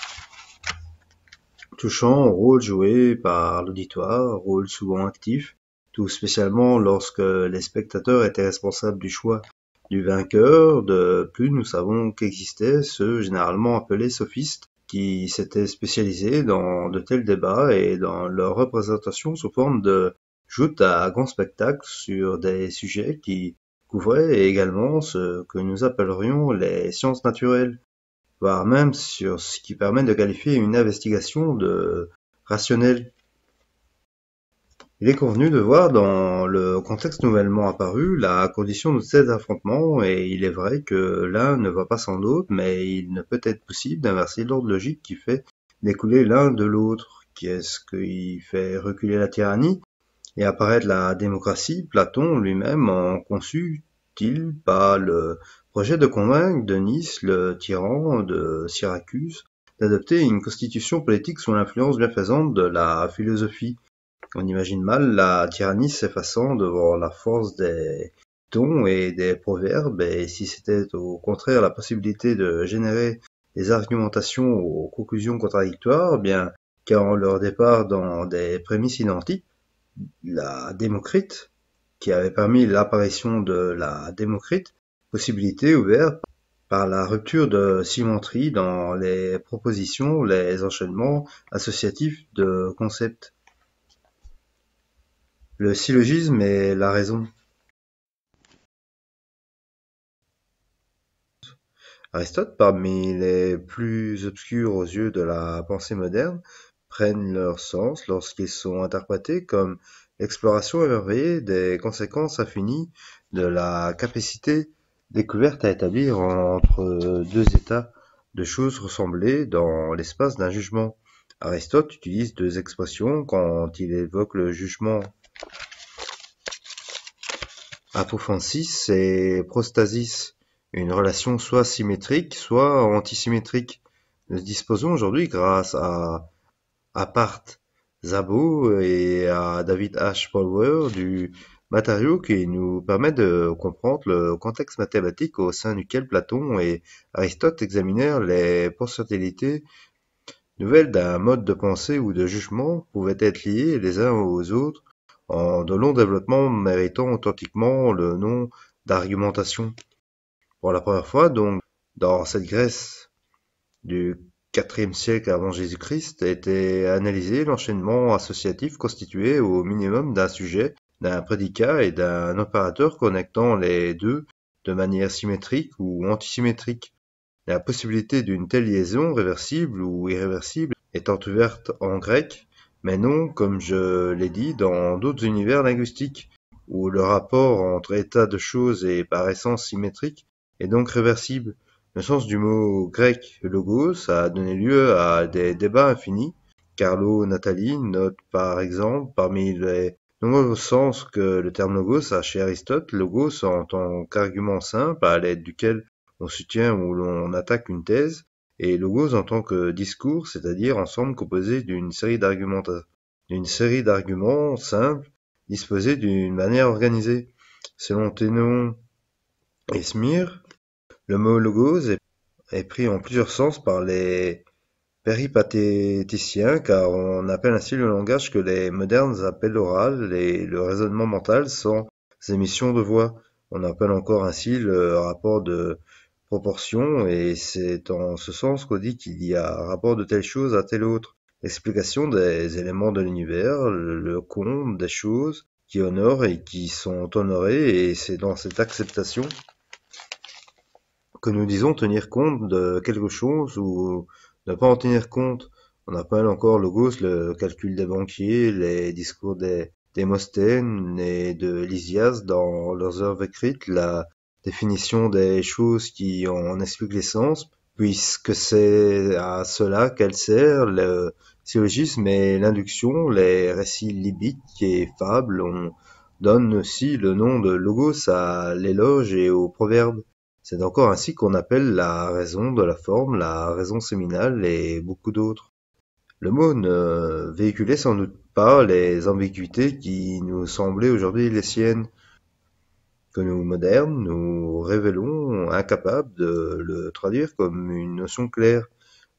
[SPEAKER 1] touchant au rôle joué par l'auditoire, rôle souvent actif, tout spécialement lorsque les spectateurs étaient responsables du choix du vainqueur. De plus, nous savons qu'existaient ceux généralement appelés sophistes, qui s'étaient spécialisés dans de tels débats et dans leur représentation sous forme de joutes à grand spectacle sur des sujets qui couvraient également ce que nous appellerions les sciences naturelles, voire même sur ce qui permet de qualifier une investigation de rationnelle. Il est convenu de voir dans le contexte nouvellement apparu la condition de ces affrontements, et il est vrai que l'un ne va pas sans l'autre, mais il ne peut être possible d'inverser l'ordre logique qui fait découler l'un de l'autre, Est-ce qu'il fait reculer la tyrannie et apparaître la démocratie? Platon lui-même en conçut-il pas le projet de convaincre Denis, le tyran de Syracuse, d'adopter une constitution politique sous l'influence bienfaisante de la philosophie? On imagine mal la tyrannie s'effaçant devant la force des dons et des proverbes, et si c'était au contraire la possibilité de générer des argumentations aux conclusions contradictoires, eh bien qu'en leur départ dans des prémices identiques, la Démocrite, qui avait permis l'apparition de la Démocrite, possibilité ouverte par la rupture de symétrie dans les propositions, les enchaînements associatifs de concepts. Le syllogisme et la raison. Aristote, parmi les plus obscurs aux yeux de la pensée moderne, prennent leur sens lorsqu'ils sont interprétés comme l'exploration émerveillée des conséquences infinies de la capacité découverte à établir entre deux états de choses ressemblées dans l'espace d'un jugement. Aristote utilise deux expressions quand il évoque le jugement: apophansis et prostasis, une relation soit symétrique, soit antisymétrique. Nous disposons aujourd'hui, grâce à Apart Szabo et à David H. Power, du matériau qui nous permet de comprendre le contexte mathématique au sein duquel Platon et Aristote examinèrent les potentialités nouvelles d'un mode de pensée ou de jugement pouvaient être liés les uns aux autres en de longs développements méritant authentiquement le nom d'argumentation. Pour la première fois, donc, dans cette Grèce du IVe siècle avant Jésus-Christ, était analysé l'enchaînement associatif constitué au minimum d'un sujet, d'un prédicat et d'un opérateur connectant les deux de manière symétrique ou antisymétrique. La possibilité d'une telle liaison, réversible ou irréversible, étant ouverte en grec, mais non, comme je l'ai dit, dans d'autres univers linguistiques, où le rapport entre état de choses est par essence symétrique et donc réversible. Le sens du mot grec logos a donné lieu à des débats infinis. Carlo Natali note par exemple parmi les nombreux sens que le terme logos a chez Aristote, logos en tant qu'argument simple à l'aide duquel on soutient ou l'on attaque une thèse, et logos en tant que discours, c'est-à-dire ensemble composé d'une série d'arguments simples disposés d'une manière organisée. Selon Ténon et Smir, le mot logos est pris en plusieurs sens par les péripatéticiens, car on appelle ainsi le langage que les modernes appellent l'oral et le raisonnement mental sans émission de voix. On appelle encore ainsi le rapport de proportion, et c'est en ce sens qu'on dit qu'il y a rapport de telle chose à telle autre. L'explication des éléments de l'univers, le compte des choses qui honorent et qui sont honorées, et c'est dans cette acceptation que nous disons tenir compte de quelque chose ou ne pas en tenir compte. On appelle encore logos le calcul des banquiers, les discours des Démosthène et de Lysias dans leurs œuvres écrites, la définition des choses qui en expliquent l'essence, puisque c'est à cela qu'elle sert le syllogisme et l'induction, les récits libiques et fables. On donne aussi le nom de logos à l'éloge et au proverbe. C'est encore ainsi qu'on appelle la raison de la forme, la raison séminale et beaucoup d'autres. Le mot ne véhiculait sans doute pas les ambiguïtés qui nous semblaient aujourd'hui les siennes, que nous modernes nous révélons incapables de le traduire comme une notion claire.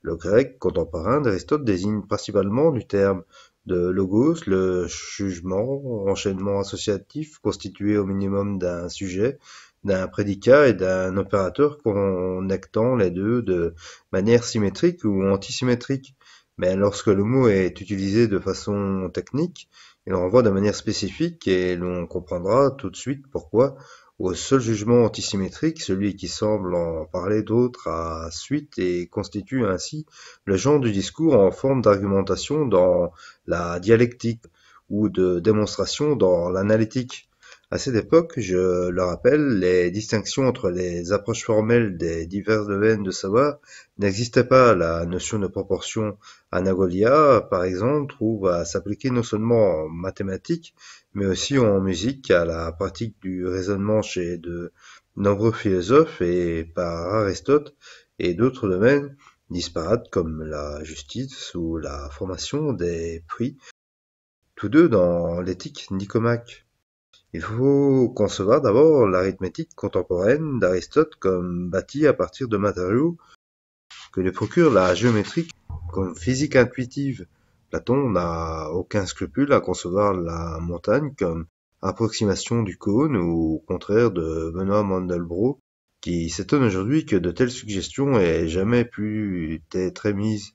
[SPEAKER 1] Le grec contemporain d'Aristote désigne principalement du terme de logos le jugement, enchaînement associatif constitué au minimum d'un sujet, d'un prédicat et d'un opérateur connectant les deux de manière symétrique ou antisymétrique. Mais lorsque le mot est utilisé de façon technique, il renvoie de manière spécifique et l'on comprendra tout de suite pourquoi au seul jugement antisymétrique, celui qui semble en parler d'autre à suite et constitue ainsi le genre du discours en forme d'argumentation dans la dialectique ou de démonstration dans l'analytique. À cette époque, je le rappelle, les distinctions entre les approches formelles des divers domaines de savoir n'existaient pas. La notion de proportion anagolia, par exemple, trouve à s'appliquer non seulement en mathématiques, mais aussi en musique, à la pratique du raisonnement chez de nombreux philosophes et par Aristote et d'autres domaines disparates comme la justice ou la formation des prix, tous deux dans l'éthique nicomaque. Il faut concevoir d'abord l'arithmétique contemporaine d'Aristote comme bâtie à partir de matériaux que lui procure la géométrie comme physique intuitive. Platon n'a aucun scrupule à concevoir la montagne comme approximation du cône, ou au contraire de Benoît Mandelbrot, qui s'étonne aujourd'hui que de telles suggestions aient jamais pu être émises,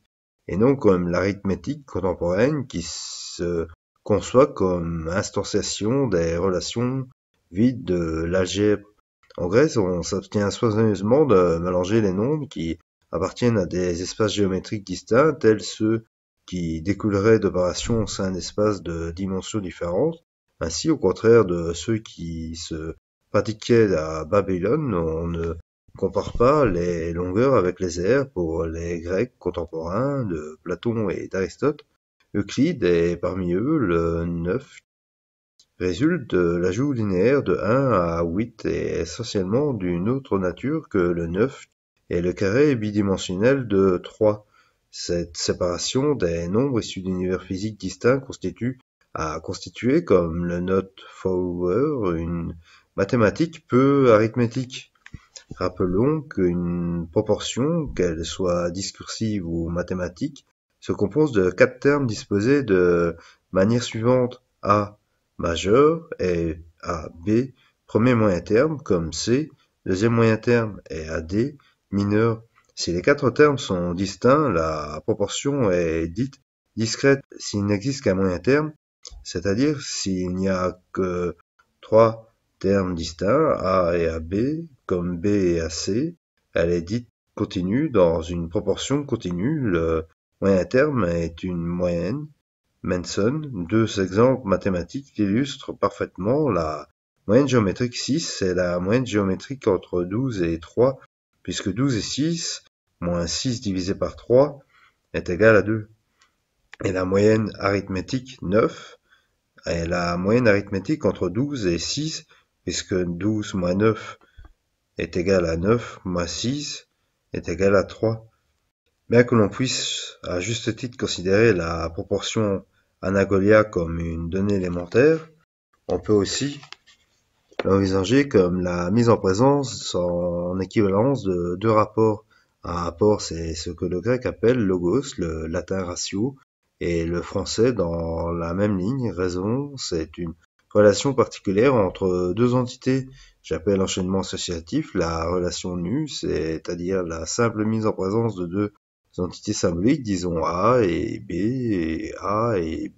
[SPEAKER 1] et non comme l'arithmétique contemporaine qui se conçoit comme instanciation des relations vides de l'algèbre. En Grèce, on s'abstient soigneusement de mélanger les nombres qui appartiennent à des espaces géométriques distincts, tels ceux qui découleraient d'opérations au sein d'espaces de dimensions différentes. Ainsi, au contraire de ceux qui se pratiquaient à Babylone, on ne compare pas les longueurs avec les aires pour les Grecs contemporains de Platon et d'Aristote. Euclide est parmi eux. Le 9 résulte de l'ajout linéaire de 1 à 8 et est essentiellement d'une autre nature que le 9 et le carré bidimensionnel de 3. Cette séparation des nombres issus d'univers physiques distincts a constitué, comme le note Fowler, une mathématique peu arithmétique. Rappelons qu'une proportion, qu'elle soit discursive ou mathématique, se compose de 4 termes disposés de manière suivante: A majeur et AB, premier moyen terme, comme C, deuxième moyen terme, et AD, mineur. Si les 4 termes sont distincts, la proportion est dite discrète s'il n'existe qu'un moyen terme, c'est-à-dire s'il n'y a que 3 termes distincts, A et AB, comme B et AC, elle est dite continue dans une proportion continue. Le moyen terme est une moyenne. Manson, deux exemples mathématiques illustrent parfaitement la moyenne géométrique. 6, c'est la moyenne géométrique entre 12 et 3, puisque 12 et 6, moins 6 divisé par 3, est égal à 2. Et la moyenne arithmétique 9 est la moyenne arithmétique entre 12 et 6, puisque 12 moins 9 est égal à 9, moins 6 est égal à 3. Bien que l'on puisse à juste titre considérer la proportion anagolia comme une donnée élémentaire, on peut aussi l'envisager comme la mise en présence en équivalence de deux rapports. Un rapport, c'est ce que le grec appelle logos, le latin ratio, et le français dans la même ligne. Raison, c'est une relation particulière entre deux entités. J'appelle enchaînement associatif la relation nue, c'est-à-dire la simple mise en présence de deux entités symboliques, disons A et B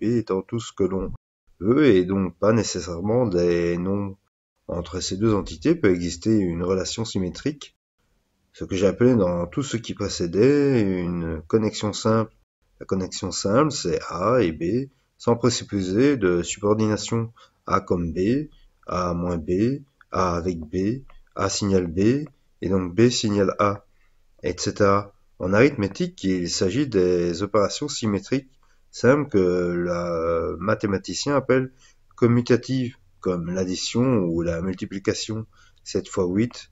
[SPEAKER 1] étant tout ce que l'on veut, et donc pas nécessairement des nombres. Entre ces deux entités peut exister une relation symétrique, ce que j'ai appelé dans tout ce qui précédait une connexion simple. La connexion simple, c'est A et B, sans présupposer de subordination. A comme B, A moins B, A avec B, A signale B, et donc B signale A, etc. En arithmétique, il s'agit des opérations symétriques simples que le mathématicien appelle commutatives, comme l'addition ou la multiplication. 7 fois 8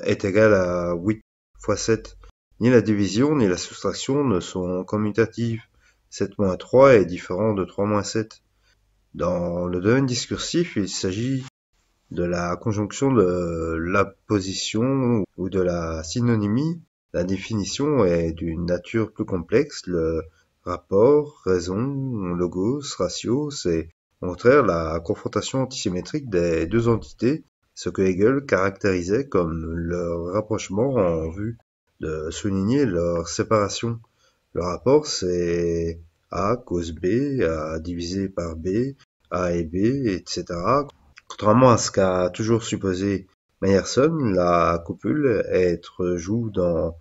[SPEAKER 1] est égal à 8 fois 7. Ni la division ni la soustraction ne sont commutatives. 7 moins 3 est différent de 3 moins 7. Dans le domaine discursif, il s'agit de la conjonction de l'apposition ou de la synonymie. La définition est d'une nature plus complexe. Le rapport, raison, logos, ratio, c'est au contraire la confrontation antisymétrique des deux entités, ce que Hegel caractérisait comme leur rapprochement en vue de souligner leur séparation. Le rapport, c'est A cos B, A divisé par B, A et B, etc. Contrairement à ce qu'a toujours supposé Meyerson, la copule joue dans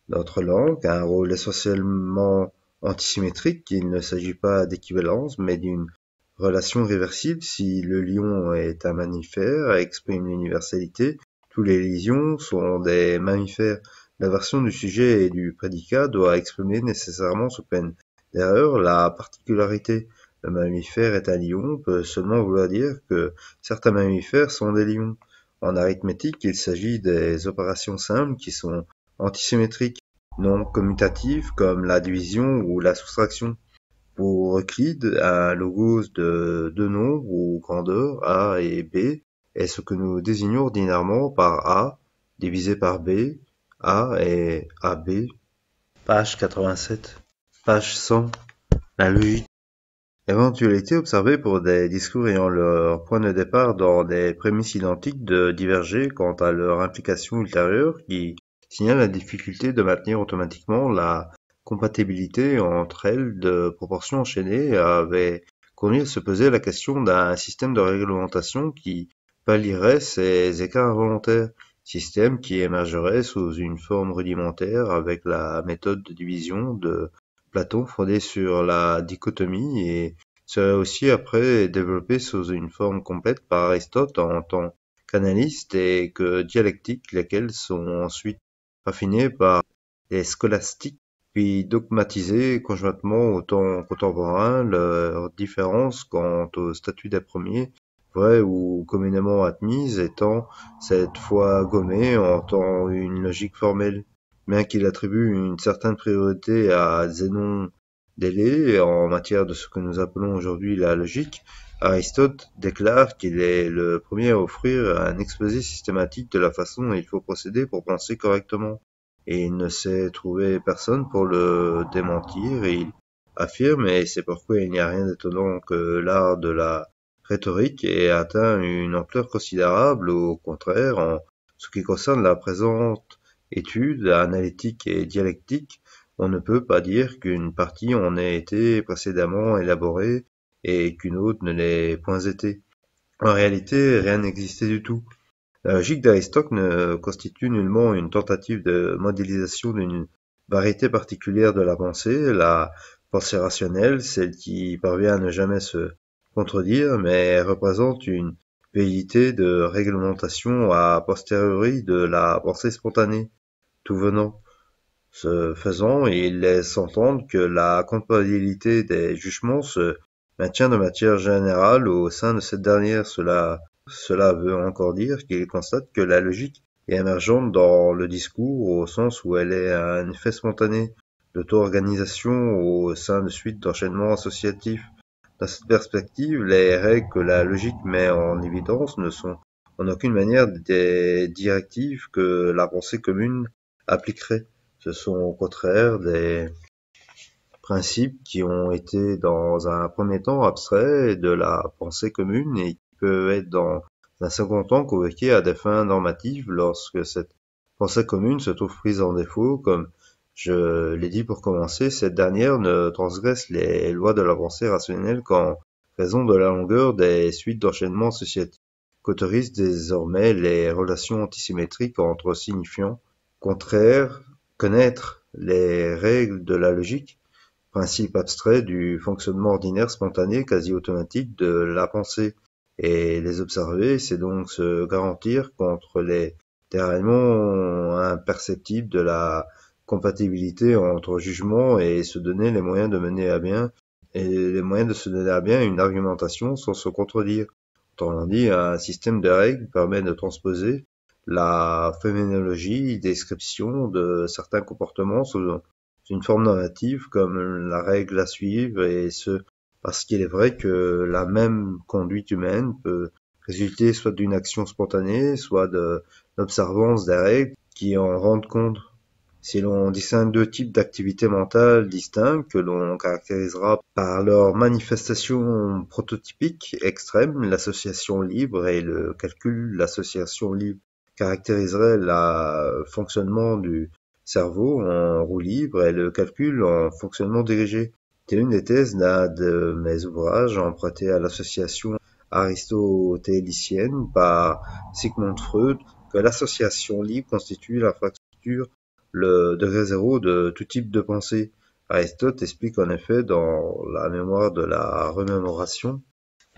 [SPEAKER 1] notre langue un rôle essentiellement antisymétrique. Il ne s'agit pas d'équivalence, mais d'une relation réversible. Si le lion est un mammifère, exprime l'universalité, tous les lions sont des mammifères. L'inversion du sujet et du prédicat doit exprimer nécessairement sous peine d'erreur la particularité. Le mammifère est un lion peut seulement vouloir dire que certains mammifères sont des lions. En arithmétique, il s'agit des opérations simples qui sont antisymétriques, non commutatives comme la division ou la soustraction. Pour Euclide, un logos de deux nombres ou grandeurs a et b est ce que nous désignons ordinairement par a divisé par b, a et ab. Page 87. Page 100. La logique. Éventualité observée pour des discours ayant leur point de départ dans des prémices identiques de diverger quant à leur implication ultérieure qui signale la difficulté de maintenir automatiquement la compatibilité entre elles de proportions enchaînées avait conduit à se poser la question d'un système de réglementation qui pallierait ces écarts involontaires, système qui émergerait sous une forme rudimentaire avec la méthode de division de Platon fondée sur la dichotomie et serait aussi après développé sous une forme complète par Aristote en tant qu'analyste et que dialectique, lesquelles sont ensuite raffinées par les scolastiques puis dogmatisées conjointement au temps contemporain, leur différence quant au statut des premiers, vraie ou communément admise, étant cette fois gommée en tant une logique formelle, bien qu'il attribue une certaine priorité à Zénon d'Élée en matière de ce que nous appelons aujourd'hui la logique. Aristote déclare qu'il est le premier à offrir un exposé systématique de la façon dont il faut procéder pour penser correctement, et il ne sait trouver personne pour le démentir, et il affirme, et c'est pourquoi il n'y a rien d'étonnant que l'art de la rhétorique ait atteint une ampleur considérable, au contraire, en ce qui concerne la présente étude analytique et dialectique, on ne peut pas dire qu'une partie en ait été précédemment élaborée et qu'une autre ne l'ait point été. En réalité, rien n'existait du tout. La logique d'Aristote ne constitue nullement une tentative de modélisation d'une variété particulière de la pensée rationnelle, celle qui parvient à ne jamais se contredire, mais représente une velléité de réglementation a posteriori de la pensée spontanée, tout venant. Ce faisant, il laisse entendre que la compatibilité des jugements se maintient de manière générale au sein de cette dernière. Cela veut encore dire qu'il constate que la logique est émergente dans le discours au sens où elle est un effet spontané d'auto-organisation au sein de suites d'enchaînements associatifs. Dans cette perspective, les règles que la logique met en évidence ne sont en aucune manière des directives que la pensée commune appliquerait. Ce sont au contraire des principes qui ont été dans un premier temps abstraits de la pensée commune et qui peuvent être dans un second temps convoqués à des fins normatives lorsque cette pensée commune se trouve prise en défaut. Comme je l'ai dit pour commencer, cette dernière ne transgresse les lois de la pensée rationnelle qu'en raison de la longueur des suites d'enchaînements associatifs qu'autorisent désormais les relations antisymétriques entre signifiants contraires. Connaître les règles de la logique, principe abstrait du fonctionnement ordinaire spontané quasi automatique de la pensée, et les observer, c'est donc se garantir contre les déraillements imperceptibles de la compatibilité entre jugements et se donner les moyens de mener à bien une argumentation sans se contredire. Autrement dit, un système de règles permet de transposer la phénoménologie, description de certains comportements sous une forme normative comme la règle à suivre, et ce, parce qu'il est vrai que la même conduite humaine peut résulter soit d'une action spontanée, soit de l'observance des règles qui en rendent compte. Si l'on distingue deux types d'activités mentales distincts que l'on caractérisera par leur manifestation prototypique extrême, l'association libre et le calcul, l'association libre caractériserait le fonctionnement du cerveau en roue libre et le calcul en fonctionnement dirigé. C'est une des thèses d'un de mes ouvrages emprunté à l'association aristotélicienne par Sigmund Freud, que l'association libre constitue l'infrastructure, le degré zéro de tout type de pensée. Aristote explique en effet dans la mémoire de la remémoration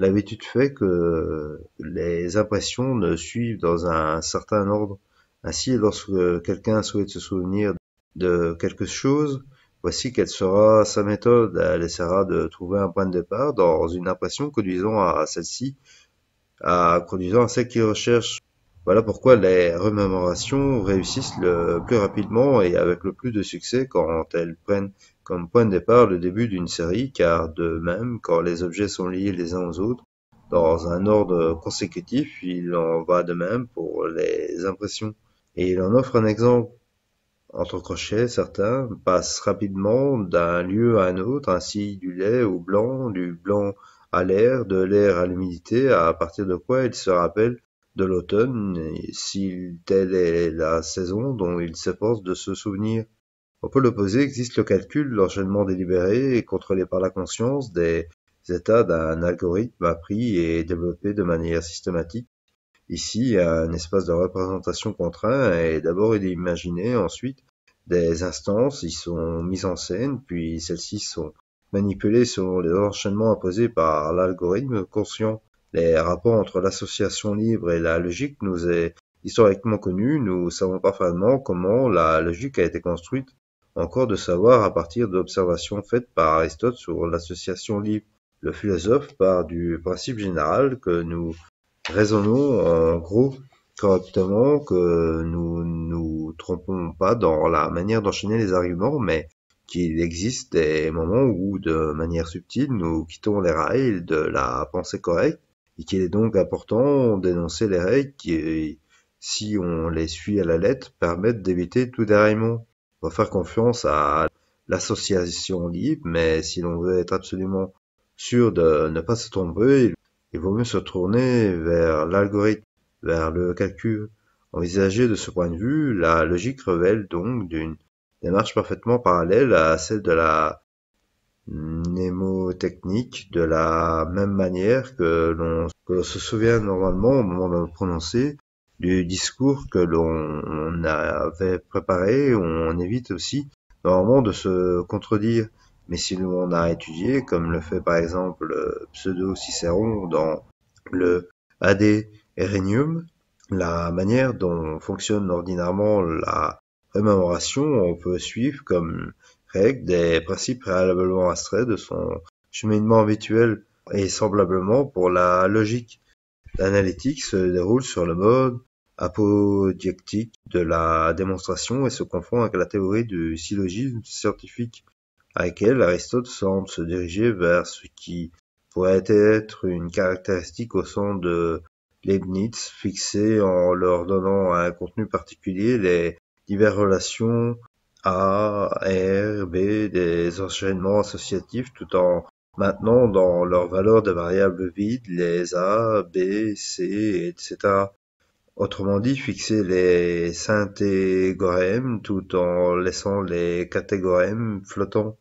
[SPEAKER 1] l'habitude fait que les impressions ne suivent dans un certain ordre. Ainsi, lorsque quelqu'un souhaite se souvenir de quelque chose, voici quelle sera sa méthode. Elle essaiera de trouver un point de départ dans une impression conduisant à celle-ci, conduisant à celle qu'il recherche. Voilà pourquoi les remémorations réussissent le plus rapidement et avec le plus de succès quand elles prennent comme point de départ le début d'une série, car de même, quand les objets sont liés les uns aux autres dans un ordre consécutif, il en va de même pour les impressions. Et il en offre un exemple. Entre crochets, certains passent rapidement d'un lieu à un autre, ainsi du lait au blanc, du blanc à l'air, de l'air à l'humidité, à partir de quoi ils se rappellent de l'automne, si telle est la saison dont ils s'efforcent de se souvenir. Au pôle opposé existe le calcul, l'enchaînement délibéré et contrôlé par la conscience des états d'un algorithme appris et développé de manière systématique. Ici, un espace de représentation contraint est d'abord imaginé, ensuite des instances y sont mises en scène, puis celles-ci sont manipulées selon les enchaînements imposés par l'algorithme conscient. Les rapports entre l'association libre et la logique nous est historiquement connu, nous savons parfaitement comment la logique a été construite, encore de savoir à partir d'observations faites par Aristote sur l'association libre. Le philosophe part du principe général que nous raisonnons en gros correctement, que nous nous trompons pas dans la manière d'enchaîner les arguments, mais qu'il existe des moments où, de manière subtile, nous quittons les rails de la pensée correcte, et qu'il est donc important d'énoncer les règles qui, si on les suit à la lettre, permettent d'éviter tout déraillement. On va faire confiance à l'association libre, mais si l'on veut être absolument sûr de ne pas se tromper, il vaut mieux se tourner vers l'algorithme, vers le calcul. Envisagé de ce point de vue, la logique révèle donc d'une démarche parfaitement parallèle à celle de la mnémotechnique, de la même manière que l'on se souvient normalement au moment de le prononcer du discours que l'on avait préparé, on évite aussi normalement de se contredire. Mais si l'on a étudié, comme le fait par exemple Pseudo-Cicéron dans le AD Erenium, la manière dont fonctionne ordinairement la remémoration, on peut suivre comme règle des principes préalablement abstraits de son cheminement habituel, et semblablement pour la logique. L'analytique se déroule sur le mode apodiectique de la démonstration et se confond avec la théorie du syllogisme scientifique, avec laquelle Aristote semble se diriger vers ce qui pourrait être une caractéristique au sein de Leibniz, fixée en leur donnant un contenu particulier les diverses relations A, R, B des enchaînements associatifs, tout en maintenant dans leur valeur de variables vides les A, B, C, etc. Autrement dit, fixer les syntégorèmes tout en laissant les catégorèmes flottants.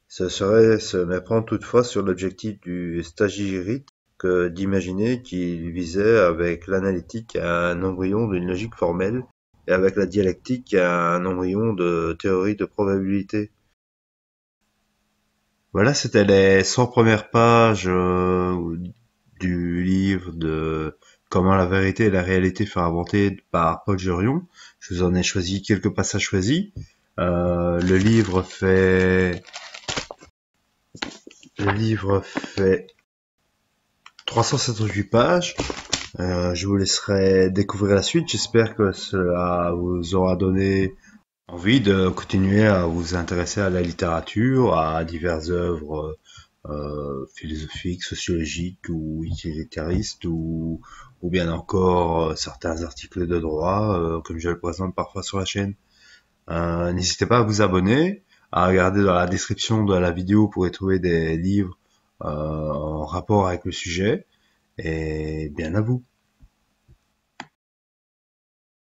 [SPEAKER 1] Ce serait se méprendre toutefois sur l'objectif du stagirite que d'imaginer qu'il visait avec l'analytique un embryon d'une logique formelle et avec la dialectique un embryon de théorie de probabilité. Voilà, c'était les 100 premières pages du livre de Comment la vérité et la réalité furent inventées par Paul Jurion. Je vous en ai choisi quelques passages choisis. Le livre fait 378 pages. Je vous laisserai découvrir la suite. J'espère que cela vous aura donné envie de continuer à vous intéresser à la littérature, à diverses œuvres philosophiques, sociologiques ou utilitaristes, ou bien encore certains articles de droit, comme je le présente parfois sur la chaîne. N'hésitez pas à vous abonner, à regarder dans la description de la vidéo, vous pourrez trouver des livres en rapport avec le sujet, et bien à vous.